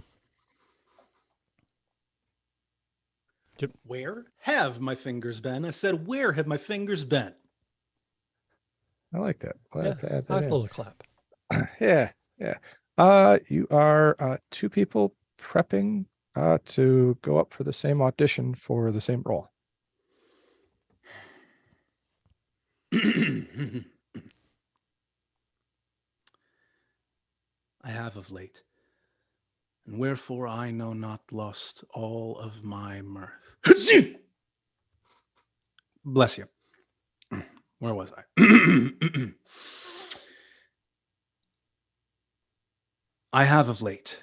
B: Where have my fingers been? I said, where have my fingers been?
C: I like that. Glad to add that
A: I like
C: in.
A: the little clap.
C: Yeah. You are 2 people prepping to go up for the same audition for the same role.
B: I have of late, and wherefore I know not, lost all of my mirth. Bless you. Where was I? I have of late,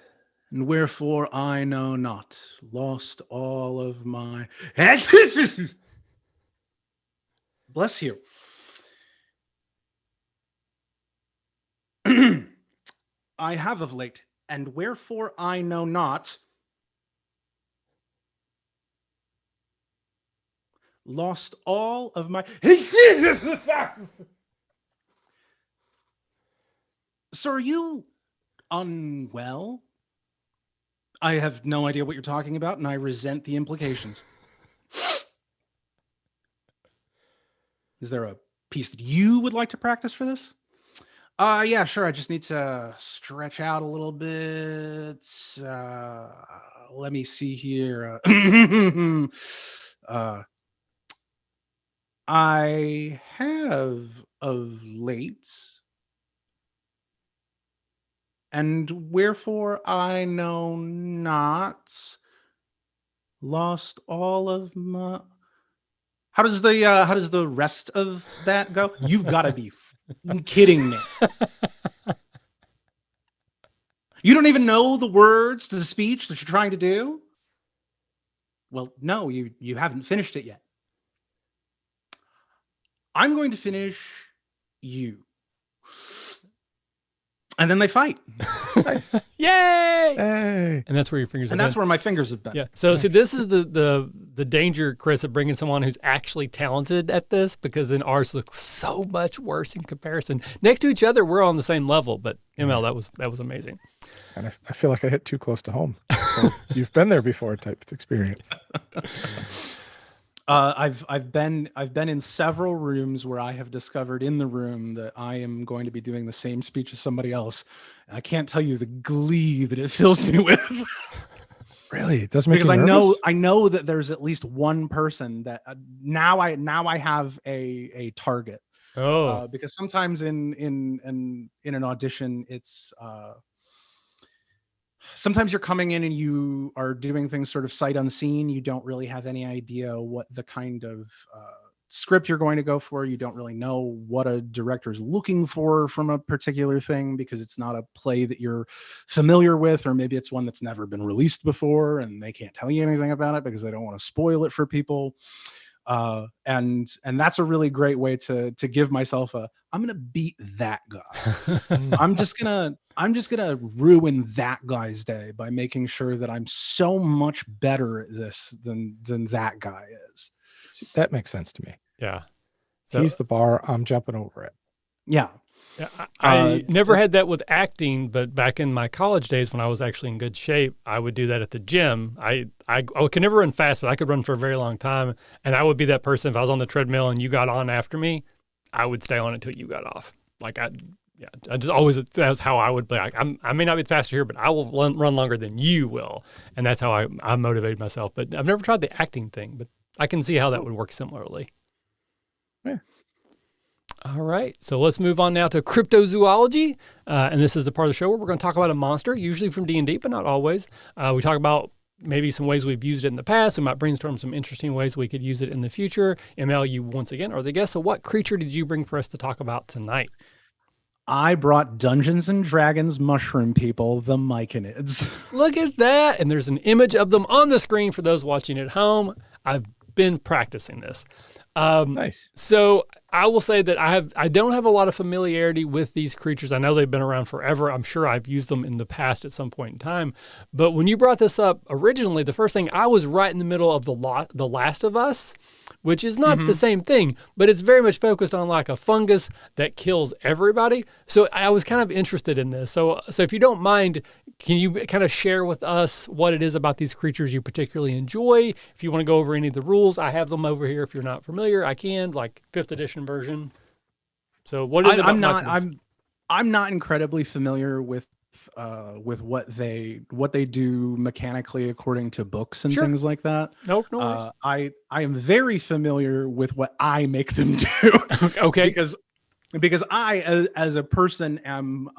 B: and wherefore I know not, lost all of my... Bless you. I have of late, and wherefore I know not, lost all of my... Sir, are you unwell? I have no idea what you're talking about, and I resent the implications. Is there a piece that you would like to practice for this? Yeah, sure. I just need to stretch out a little bit. Let me see here. I have of late, and wherefore I know not, lost all of my. How does the rest of that go? You've got to be kidding me. You don't even know the words to the speech that you're trying to do? Well, no, you haven't finished it yet. I'm going to finish you. And then they fight.
C: Nice.
A: Yay!
C: Hey.
A: And that's where your fingers have
B: And that's
A: been.
B: where my fingers have been.
A: Yeah. So see, this is the danger, Chris, of bringing someone who's actually talented at this, because then ours looks so much worse in comparison. Next to each other, we're on the same level, but ML, that was amazing.
C: And I feel like I hit too close to home. So you've been there before type of experience.
B: I've been in several rooms where I have discovered in the room that I am going to be doing the same speech as somebody else. And I can't tell you the glee that it fills me with.
C: Really? It doesn't make
B: Because
C: you nervous?
B: I know that there's at least one person that now I have a target.
A: Oh,
B: Because sometimes in an audition, it's sometimes you're coming in and you are doing things sort of sight unseen. You don't really have any idea what the kind of script you're going to go for. You don't really know what a director is looking for from a particular thing, because it's not a play that you're familiar with, or maybe it's one that's never been released before and they can't tell you anything about it because they don't want to spoil it for people. And that's a really great way to give myself I'm gonna beat that guy. I'm just gonna ruin that guy's day by making sure that I'm so much better at this than that guy is.
C: See, that makes sense to me.
A: yeah. So,
C: He's the bar. I'm jumping over it.
B: Yeah.
A: yeah, I never had that with acting, but back in my college days when I was actually in good shape, I would do that at the gym. I could never run fast, but I could run for a very long time. And I would be that person, if I was on the treadmill and you got on after me, I would stay on until you got off. Like I just always, that's how I would be. Like, I may not be faster here, but I will run longer than you will. And that's how I motivated myself. But I've never tried the acting thing, but I can see how that would work similarly.
C: Yeah.
A: All right, so let's move on now to cryptozoology, and this is the part of the show where we're going to talk about a monster, usually from D&D, but not always. We talk about maybe some ways we've used it in the past. We might brainstorm some interesting ways we could use it in the future. ML, you once again are the guest. So what creature did you bring for us to talk about tonight?
B: I brought Dungeons and Dragons mushroom people, the Myconids.
A: Look at that, and there's an image of them on the screen for those watching at home. I've been practicing this.
C: Nice.
A: So I will say that I don't have a lot of familiarity with these creatures. I know they've been around forever. I'm sure I've used them in the past at some point in time. But when you brought this up originally, the first thing, I was right in the middle of The Last of Us, which is not the same thing, but it's very much focused on like a fungus that kills everybody. So I was kind of interested in this. So if you don't mind, can you kind of share with us what it is about these creatures you particularly enjoy? If you want to go over any of the rules, I have them over here. If you're not familiar, I can, like 5th edition version. So what is it about
B: I'm not incredibly familiar with what they do mechanically according to books and things like that.
A: No worries.
B: I am very familiar with what I make them do.
A: Okay.
B: because I as a person am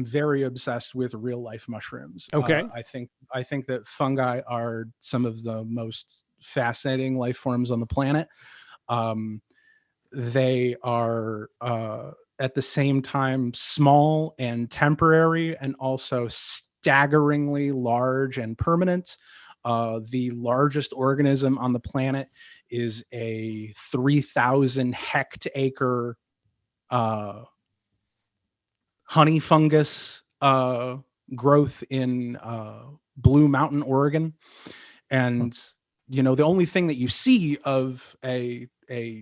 B: very obsessed with real life mushrooms.
A: Okay.
B: I think that fungi are some of the most fascinating life forms on the planet. They are at the same time small and temporary, and also staggeringly large and permanent. The largest organism on the planet is a 3,000 hectacre honey fungus growth in Blue Mountain, Oregon. And the only thing that you see of a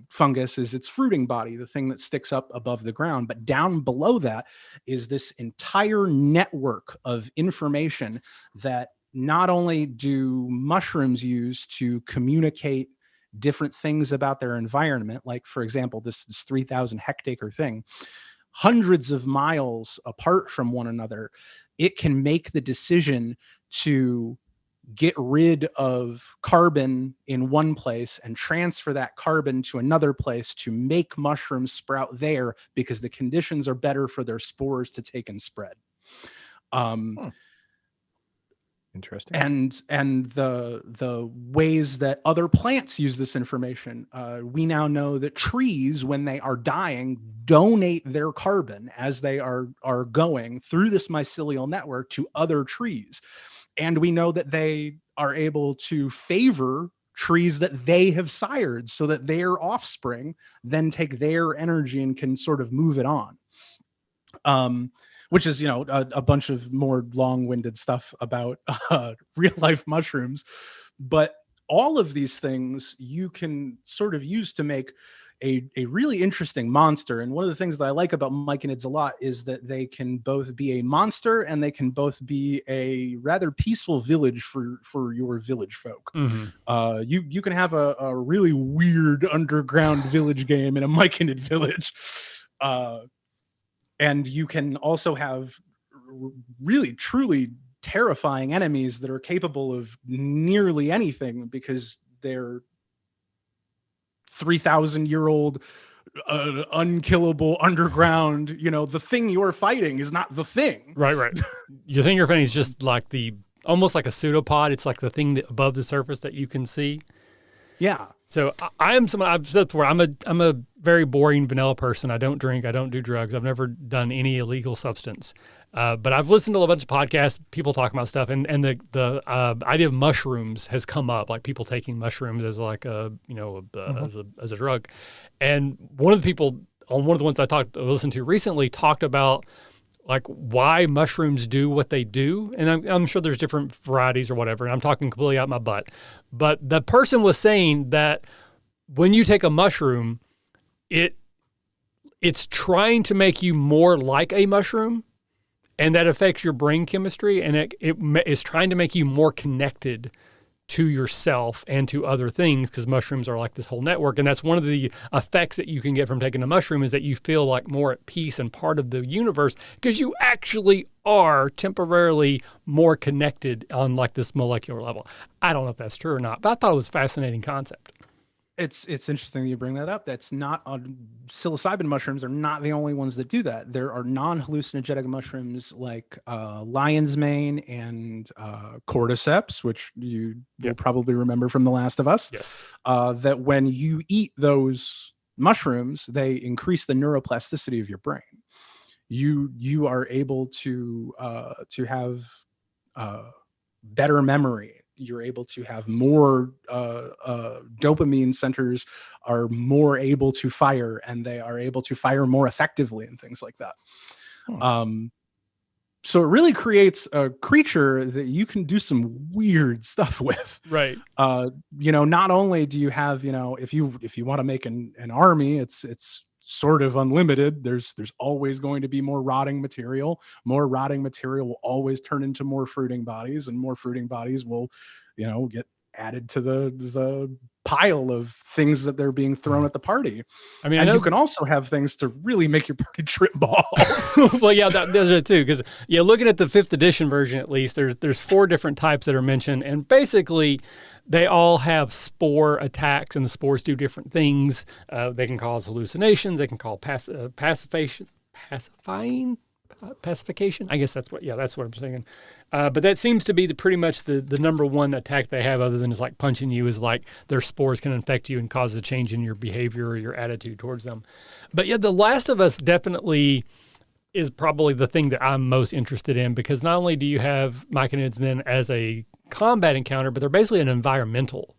B: fungus is its fruiting body, the thing that sticks up above the ground. But down below that is this entire network of information that not only do mushrooms use to communicate different things about their environment, like for example, this 3,000 hectare thing, hundreds of miles apart from one another, it can make the decision to get rid of carbon in one place and transfer that carbon to another place to make mushrooms sprout there because the conditions are better for their spores to take and spread.
C: Interesting.
B: And the ways that other plants use this information, we now know that trees, when they are dying, donate their carbon as they are going through this mycelial network to other trees. And we know that they are able to favor trees that they have sired so that their offspring then take their energy and can sort of move it on. Which is, a bunch of more long-winded stuff about real life mushrooms. But all of these things you can sort of use to make a really interesting monster. And one of the things that I like about myconids a lot is that they can both be a monster and they can both be a rather peaceful village for your village folk.
A: Mm-hmm.
B: You can have a really weird underground village game in a myconid village. And you can also have really, truly terrifying enemies that are capable of nearly anything because they're 3,000-year-old unkillable underground. The thing you're fighting is not the thing.
A: Right. You think you're fighting is just like almost like a pseudopod. It's like the thing that above the surface that you can see.
B: Yeah.
A: So I am someone, I've said before, I'm a very boring vanilla person. I don't drink. I don't do drugs. I've never done any illegal substance. But I've listened to a bunch of podcasts, people talking about stuff, and the idea of mushrooms has come up, like people taking mushrooms as like as a drug. And one of the people on one of the ones I listened to recently talked about like why mushrooms do what they do. And I'm sure there's different varieties or whatever. And I'm talking completely out my butt. But the person was saying that when you take a mushroom, it's trying to make you more like a mushroom, and that affects your brain chemistry. And it is trying to make you more connected to yourself and to other things, because mushrooms are like this whole network. And that's one of the effects that you can get from taking a mushroom, is that you feel like more at peace and part of the universe, because you actually are temporarily more connected on like this molecular level. I don't know if that's true or not, but I thought it was a fascinating concept.
B: It's interesting that you bring that up. That's not psilocybin mushrooms are not the only ones that do that. There are non-hallucinogenic mushrooms like lion's mane and cordyceps, which you will probably remember from The Last of Us.
A: Yes.
B: That when you eat those mushrooms, they increase the neuroplasticity of your brain. You are able to have better memory. You're able to have more dopamine centers are more able to fire, and they are able to fire more effectively and things like that. So it really creates a creature that you can do some weird stuff with.
A: Right.
B: Not only do you have, if you want to make an army, it's sort of unlimited. There's always going to be more rotting material. More rotting material will always turn into more fruiting bodies, and more fruiting bodies will, get added to the pile of things that they're being thrown at the party. I mean, you can also have things to really make your party trip balls.
A: Well, yeah, those are too. Because looking at the 5th edition version, at least there's 4 different types that are mentioned, and basically they all have spore attacks, and the spores do different things. They can cause hallucinations. They can cause pacification. I guess that's what I'm saying. But that seems to be pretty much the number one attack they have, other than is like punching you, is like their spores can infect you and cause a change in your behavior or your attitude towards them. But yeah, The Last of Us definitely is probably the thing that I'm most interested in, because not only do you have myconids then as a combat encounter, but they're basically an environmental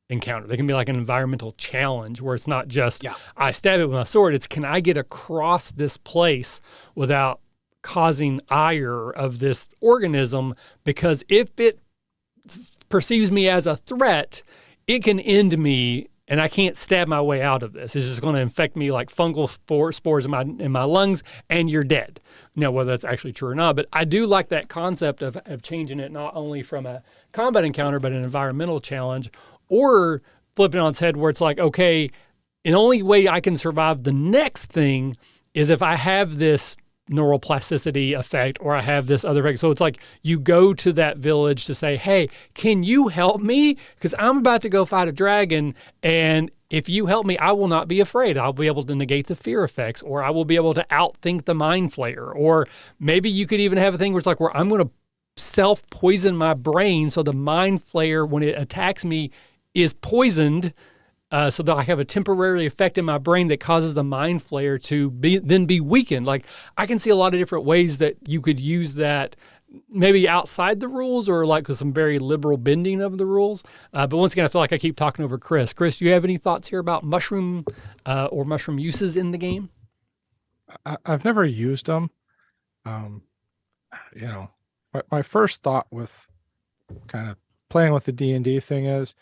A: encounter. They can be like an environmental challenge, where it's not just I stab it with my sword. It's, can I get across this place without causing ire of this organism? Because if it perceives me as a threat, it can end me and I can't stab my way out of this. It's just going to infect me like fungal spores in my lungs, and you're dead. Now, whether that's actually true or not, but I do like that concept of changing it not only from a combat encounter, but an environmental challenge, or flipping it on its head where it's like, okay, the only way I can survive the next thing is if I have this neuroplasticity effect or I have this other effect. So it's like you go to that village to say, hey, can you help me? Because I'm about to go fight a dragon, and if you help me, I will not be afraid. I'll be able to negate the fear effects, or I will be able to outthink the mind flayer. Or maybe you could even have a thing where it's like where I'm going to self-poison my brain so the mind flayer, when it attacks me, is poisoned, so that I have a temporary effect in my brain that causes the mind flayer to then be weakened. Like, I can see a lot of different ways that you could use that, maybe outside the rules or like with some very liberal bending of the rules. But once again, I feel like I keep talking over Chris. Chris, do you have any thoughts here about mushroom or mushroom uses in the game?
C: I've never used them. My first thought with kind of playing with the D&D thing is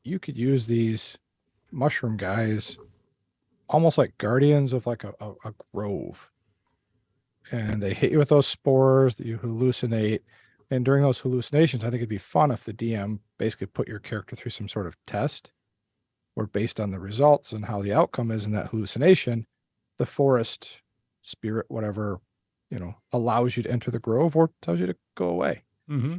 C: you could use these mushroom guys almost like guardians of like a grove, and they hit you with those spores that you hallucinate. And during those hallucinations, I think it'd be fun if the DM basically put your character through some sort of test where, based on the results and how the outcome is in that hallucination, the forest spirit, whatever, allows you to enter the grove or tells you to go away.
A: Mm-hmm.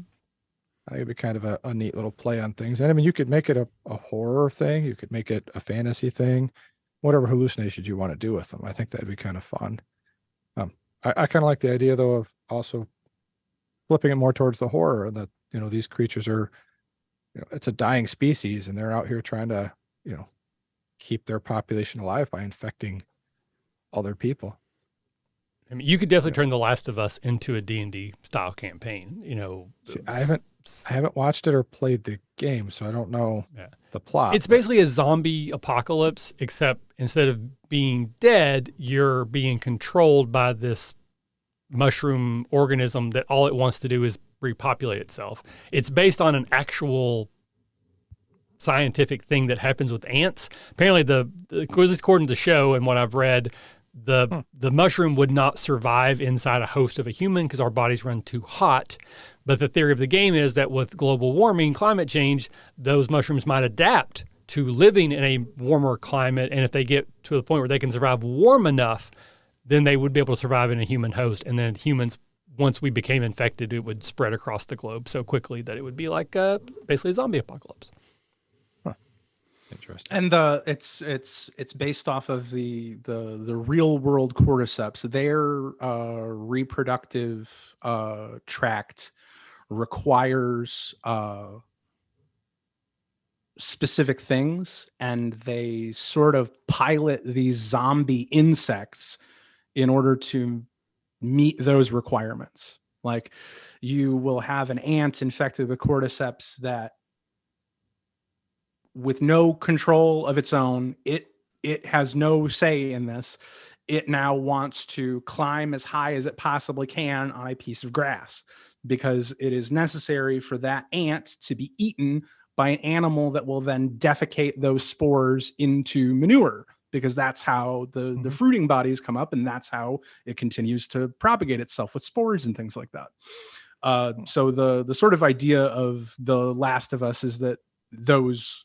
C: I think it'd be kind of a neat little play on things. And I mean, you could make it a horror thing. You could make it a fantasy thing, whatever hallucinations you want to do with them. I think that'd be kind of fun. I kind of like the idea, though, of also flipping it more towards the horror, and that, these creatures are, it's a dying species, and they're out here trying to, keep their population alive by infecting other people.
A: I mean, you could definitely turn The Last of Us into a D&D style campaign.
C: See, I haven't watched it or played the game, so I don't know the plot.
A: It's basically a zombie apocalypse, except instead of being dead, you're being controlled by this mushroom organism that all it wants to do is repopulate itself. It's based on an actual scientific thing that happens with ants. Apparently, according to the show and what I've read, the mushroom would not survive inside a host of a human because our bodies run too hot. But the theory of the game is that with global warming, climate change, those mushrooms might adapt to living in a warmer climate. And if they get to the point where they can survive warm enough, then they would be able to survive in a human host. And then humans, once we became infected, it would spread across the globe so quickly that it would be like basically a zombie apocalypse.
C: Interesting.
B: And it's based off of the real world cordyceps. Their reproductive tract requires specific things, and they sort of pilot these zombie insects in order to meet those requirements. Like, you will have an ant infected with cordyceps that, with no control of its own, it has no say in this. It now wants to climb as high as it possibly can on a piece of grass, because it is necessary for that ant to be eaten by an animal that will then defecate those spores into manure, because that's how the fruiting bodies come up, and that's how it continues to propagate itself with spores and things like that. So the sort of idea of The Last of Us is that those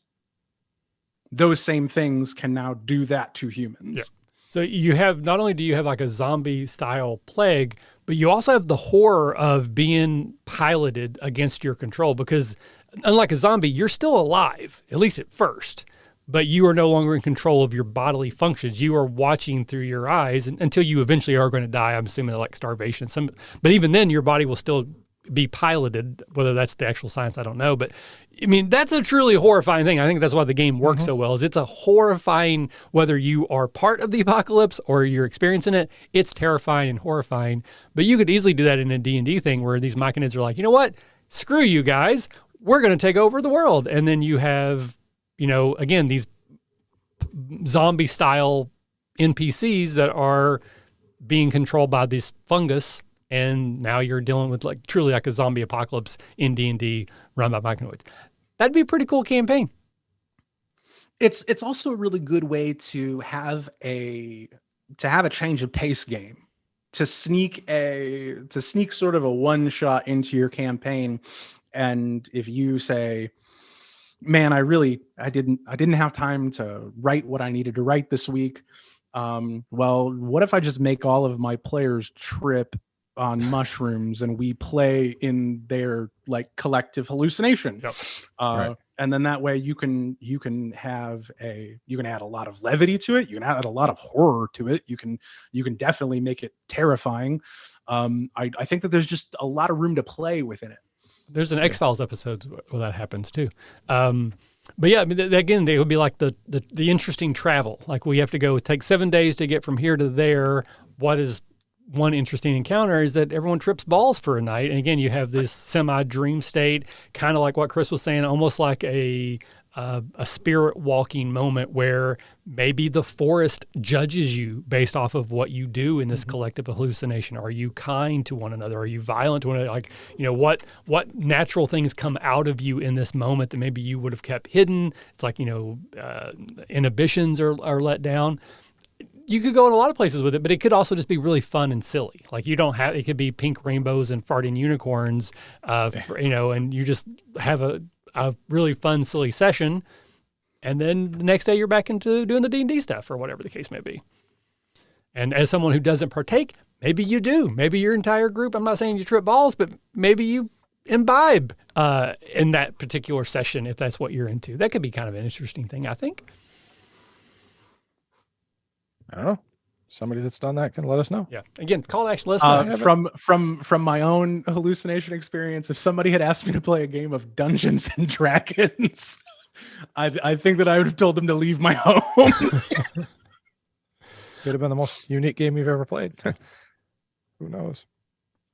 B: same things can now do that to humans.
A: Yeah. So you have, not only do you have like a zombie style plague, but you also have the horror of being piloted against your control, because unlike a zombie, you're still alive, at least at first, but you are no longer in control of your bodily functions. You are watching through your eyes until you eventually are going to die. I'm assuming like starvation. But even then your body will still be piloted, whether that's the actual science, I don't know. But I mean, that's a truly horrifying thing. I think that's why the game works so well, is it's a horrifying, whether you are part of the apocalypse or you're experiencing it, it's terrifying and horrifying. But you could easily do that in a D&D thing where these machinids are like, you know what? Screw you guys. We're going to take over the world. And then you have, again, these zombie style NPCs that are being controlled by this fungus. And now you're dealing with like truly like a zombie apocalypse in D&D run by machinoids. That'd be a pretty cool campaign.
B: It's also a really good way to have a change of pace game, to sneak sort of a one shot into your campaign. And if you say, man, I didn't have time to write what I needed to write this week. Well, what if I just make all of my players trip on mushrooms and we play in their like collective hallucination?
A: Yep.
C: Right.
B: And then that way you can add a lot of levity to it. You can add a lot of horror to it. You can definitely make it terrifying. I think that there's just a lot of room to play within it.
A: There's an X-Files episode where that happens too. But yeah, I mean, again, they would be like the interesting travel. Like we have to go take 7 days to get from here to there. What is one interesting encounter is that everyone trips balls for a night. And again, you have this semi-dream state, kind of like what Chris was saying, almost like a spirit walking moment where maybe the forest judges you based off of what you do in this collective hallucination. Are you kind to one another? Are you violent to one another? Like, what natural things come out of you in this moment that maybe you would have kept hidden? It's like, inhibitions are let down. You could go in a lot of places with it, but it could also just be really fun and silly. Like it could be pink rainbows and farting unicorns, and you just have a really fun, silly session. And then the next day you're back into doing the D&D stuff or whatever the case may be. And as someone who doesn't partake, maybe you do. Maybe your entire group, I'm not saying you trip balls, but maybe you imbibe in that particular session if that's what you're into. That could be kind of an interesting thing, I think.
C: I don't know. Somebody that's done that can let us know.
A: Yeah. Again, call to action. Let us know.
B: From my own hallucination experience, if somebody had asked me to play a game of Dungeons and Dragons, I think that I would have told them to leave my home.
C: Could have been the most unique game you've ever played. Who knows?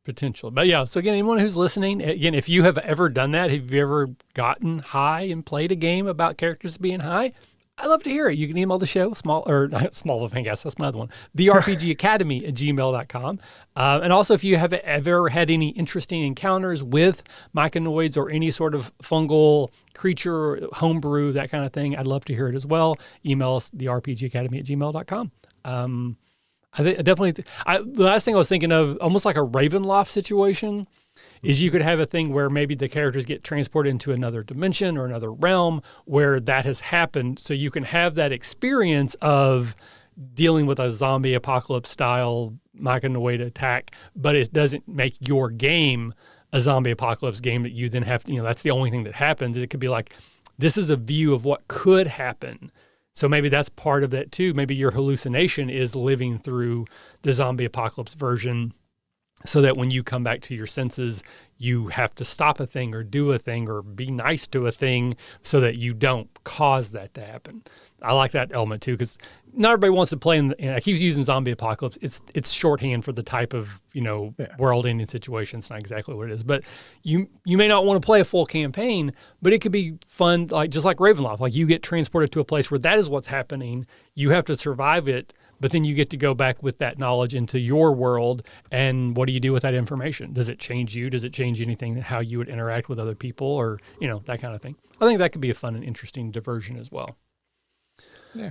A: Potential. But yeah, so again, anyone who's listening, again, if you have ever done that, have you ever gotten high and played a game about characters being high? I'd love to hear it. You can email the show, small of Hangas, that's my other one, therpgacademy@gmail.com. And also, if you have ever had any interesting encounters with myconoids or any sort of fungal creature, homebrew, that kind of thing, I'd love to hear it as well. Email us, therpgacademy@gmail.com. The last thing I was thinking of, almost like a Ravenloft situation, is you could have a thing where maybe the characters get transported into another dimension or another realm where that has happened. So you can have that experience of dealing with a zombie apocalypse style myconoid attack, but it doesn't make your game a zombie apocalypse game that you then have to, that's the only thing that happens. It could be like, this is a view of what could happen. So maybe that's part of that too. Maybe your hallucination is living through the zombie apocalypse version, so that when you come back to your senses, you have to stop a thing or do a thing or be nice to a thing so that you don't cause that to happen. I like that element too, because not everybody wants to play I keep using zombie apocalypse. It's shorthand for the type of, world-ending situation. It's not exactly what it is. But you may not want to play a full campaign, but it could be fun, just like Ravenloft. Like you get transported to a place where that is what's happening. You have to survive it, but then you get to go back with that knowledge into your world. And what do you do with that information? Does it change you? Does it change anything, how you would interact with other people or, that kind of thing? I think that could be a fun and interesting diversion as well.
C: Yeah.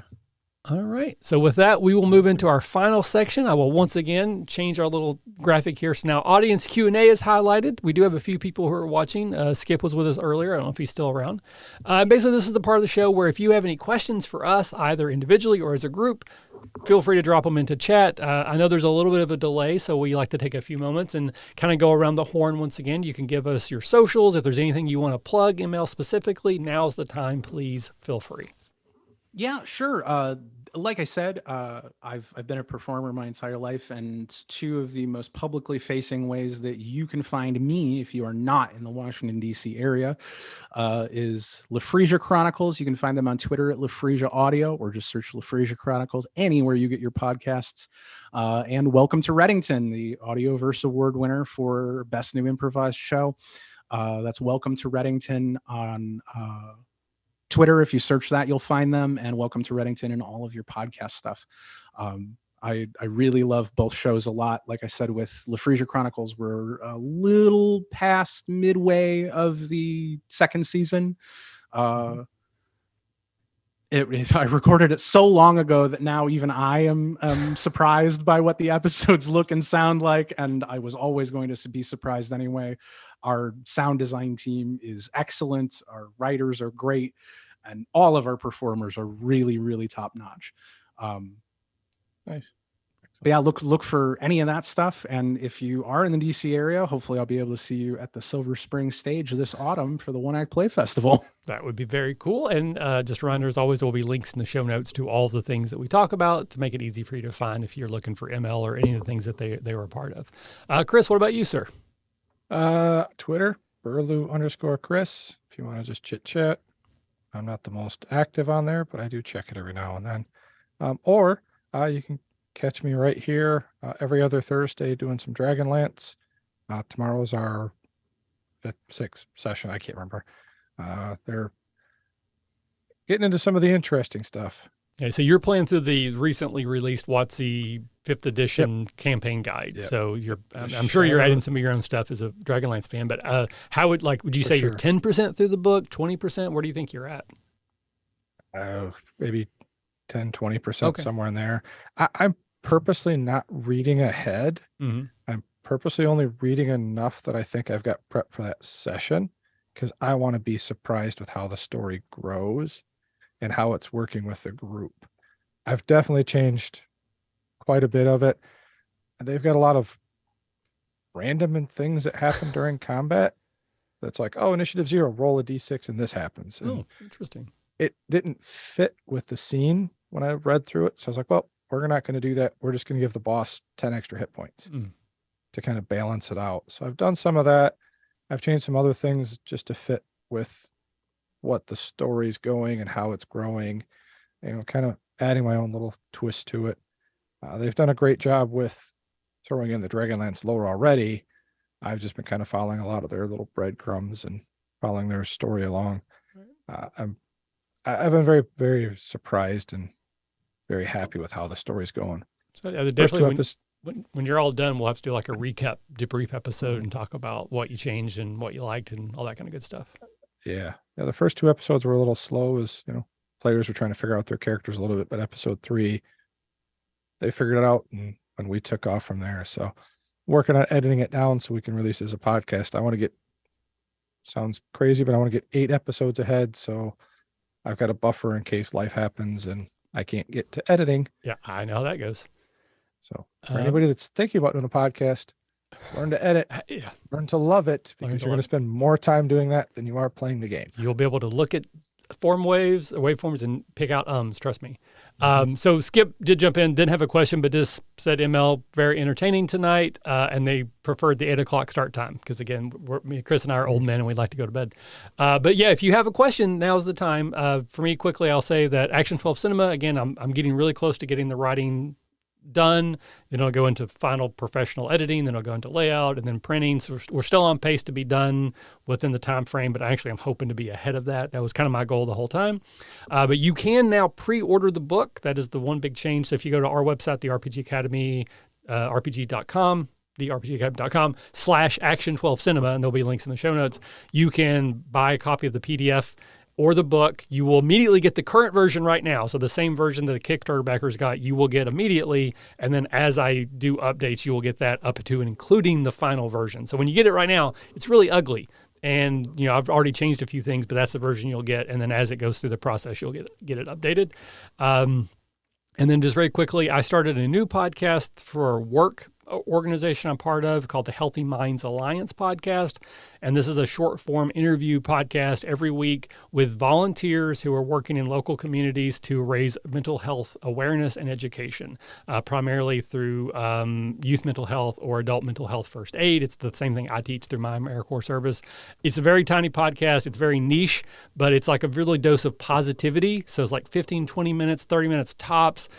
A: All right. So with that, we will move into our final section. I will once again change our little graphic here. So now audience Q&A is highlighted. We do have a few people who are watching. Skip was with us earlier. I don't know if he's still around. Basically, this is the part of the show where if you have any questions for us, either individually or as a group, feel free to drop them into chat. I know there's a little bit of a delay, so we like to take a few moments and kind of go around the horn once again. You can give us your socials. If there's anything you want to plug, email specifically, now's the time. Please feel free.
B: Yeah, sure. Like I said, I've been a performer my entire life, and two of the most publicly facing ways that you can find me if you are not in the Washington, D.C. area is LaFreesia Chronicles. You can find them on Twitter at LaFreesia Audio, or just search LaFreesia Chronicles anywhere you get your podcasts. And Welcome to Reddington, the Audioverse Award winner for Best New Improvised Show. That's Welcome to Reddington on Twitter. If you search that, you'll find them, and Welcome to Reddington and all of your podcast stuff. I really love both shows a lot. Like I said, with LaFreesia Chronicles, we're a little past midway of the second season. I recorded it so long ago that now even I am surprised by what the episodes look and sound like, and I was always going to be surprised anyway. Our sound design team is excellent. Our writers are great, and all of our performers are really, really top notch.
C: Nice.
B: But yeah, look for any of that stuff. And if you are in the DC area, hopefully I'll be able to see you at the Silver Spring stage this autumn for the One Act Play Festival.
A: That would be very cool. And just a reminder, as always, there will be links in the show notes to all the things that we talk about to make it easy for you to find if you're looking for ML or any of the things that they were a part of. Chris, what about you, sir?
C: Twitter, Burlew_Chris. If you want to just chit chat. I'm not the most active on there, but I do check it every now and then. Or you can catch me right here every other Thursday doing some Dragonlance. Tomorrow's our 5th, 6th session. I can't remember. They're getting into some of the interesting stuff.
A: Okay, so you're playing through the recently released WotC 5th edition campaign guide. Yep. So I'm sure you're adding some of your own stuff as a Dragonlance fan, but how would you say you're 10% through the book, 20%? Where do you think you're at?
C: Maybe 10, 20%, somewhere in there. I'm purposely not reading ahead.
A: Mm-hmm.
C: I'm purposely only reading enough that I think I've got prep for that session, because I want to be surprised with how the story grows and how it's working with the group. I've definitely changed quite a bit of it. They've got a lot of random and things that happen during combat. That's like, oh, initiative 0, roll a d6 and this happens. And
A: oh, interesting.
C: It didn't fit with the scene when I read through it. So I was like, well, we're not going to do that. We're just going to give the boss 10 extra hit points to kind of balance it out. So I've done some of that. I've changed some other things just to fit with what the story's going and how it's growing, kind of adding my own little twist to it. They've done a great job with throwing in the Dragonlance lore already. I've just been kind of following a lot of their little breadcrumbs and following their story along. I've been very, very surprised and very happy with how the story's going.
A: So definitely when you're all done, we'll have to do like a recap, debrief episode and talk about what you changed and what you liked and all that kind of good stuff.
C: Yeah. The first 2 episodes were a little slow as, players were trying to figure out their characters a little bit, but episode 3, they figured it out and we took off from there. So working on editing it down so we can release it as a podcast. I want to get, sounds crazy, but I want to get 8 episodes ahead. So I've got a buffer in case life happens and I can't get to editing.
A: Yeah, I know how that goes.
C: So for anybody that's thinking about doing a podcast, learn to edit, learn to love it, because you're going to spend more time doing that than you are playing the game.
A: You'll be able to look at waveforms and pick out trust me. So Skip did jump in, didn't have a question, but just said ML very entertaining tonight, and they preferred the 8 o'clock start time because again, Chris and I are old men and we'd like to go to bed. But yeah, if you have a question, now's the time. For me, quickly, I'll say that Action 12 Cinema, again, I'm getting really close to getting the writing done. Then I'll go into final professional editing, then I'll go into layout and then printing. So we're still on pace to be done within the time frame, but actually I'm hoping to be ahead of that. That was kind of my goal the whole time. But you can now pre-order the book. That is the one big change. So if you go to our website, the RPG Academy, rpg.com, therpgacademy.com/action12cinema, and there'll be links in the show notes. You can buy a copy of the PDF or the book. You will immediately get the current version right now. So the same version that the Kickstarter backers got, you will get immediately. And then as I do updates, you will get that up to and including the final version. So when you get it right now, it's really ugly. And, I've already changed a few things, but that's the version you'll get. And then as it goes through the process, you'll get it updated. And then just very quickly, I started a new podcast for work organization I'm part of called the Healthy Minds Alliance podcast. And this is a short form interview podcast every week with volunteers who are working in local communities to raise mental health awareness and education, primarily through youth mental health or adult mental health first aid. It's the same thing I teach through my AmeriCorps service. It's a very tiny podcast. It's very niche, but it's like a really dose of positivity. So it's like 15, 20 minutes, 30 minutes tops,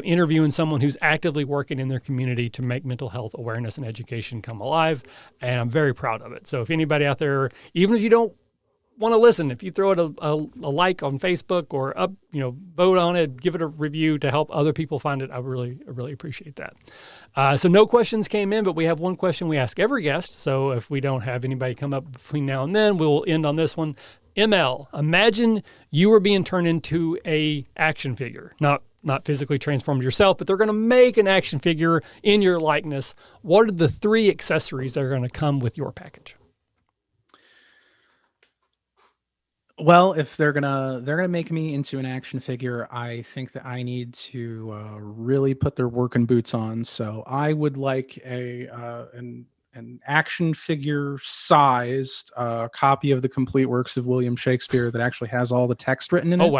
A: interviewing someone who's actively working in their community to make mental health awareness and education come alive. And I'm very proud of it. So if anybody out there, even if you don't want to listen, if you throw it a like on Facebook or vote on it, give it a review to help other people find it, I really appreciate that. So no questions came in, but we have one question we ask every guest. So if we don't have anybody come up between now and then, we'll end on this one. ML, imagine you were being turned into a action figure, not physically transformed yourself, but they're going to make an action figure in your likeness. What are the 3 accessories that are going to come with your package?
B: Well, if they're gonna make me into an action figure, I think that I need to really put their working boots on. So I would like an action figure sized copy of the complete works of William Shakespeare that actually has all the text written in it.
A: Oh,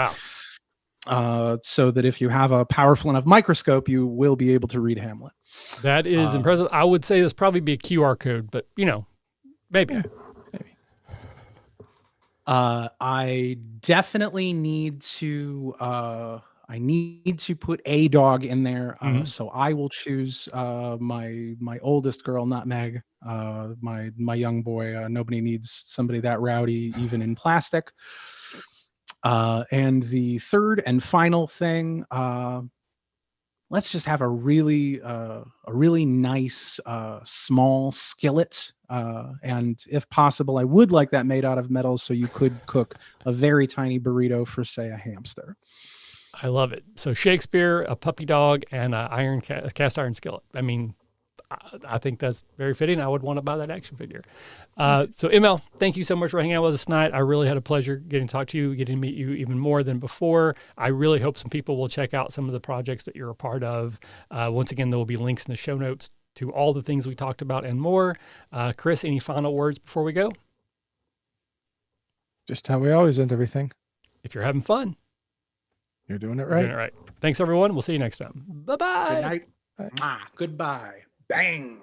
A: wow.
B: So that if you have a powerful enough microscope, you will be able to read Hamlet.
A: That is impressive. I would say this probably be a QR code, but maybe.
C: Yeah.
B: I definitely need to put a dog in there. So I will choose my oldest girl, not Meg. My young boy. Nobody needs somebody that rowdy, even in plastic. And the third and final thing, let's just have a really nice small skillet. And if possible, I would like that made out of metal so you could cook a very tiny burrito for, say, a hamster.
A: I love it. So Shakespeare, a puppy dog, and a cast iron skillet. I mean, I think that's very fitting. I would want to buy that action figure. So ML, thank you so much for hanging out with us tonight. I really had a pleasure getting to talk to you, getting to meet you even more than before. I really hope some people will check out some of the projects that you're a part of. Once again, there will be links in the show notes to all the things we talked about and more. Chris, any final words before we go?
C: Just how we always end everything.
A: If you're having fun,
C: you're doing it
A: you're
C: right.
A: doing it right. Thanks, everyone. We'll see you next time. Bye-bye.
B: Good night.
C: Bye.
B: Goodbye. Bang.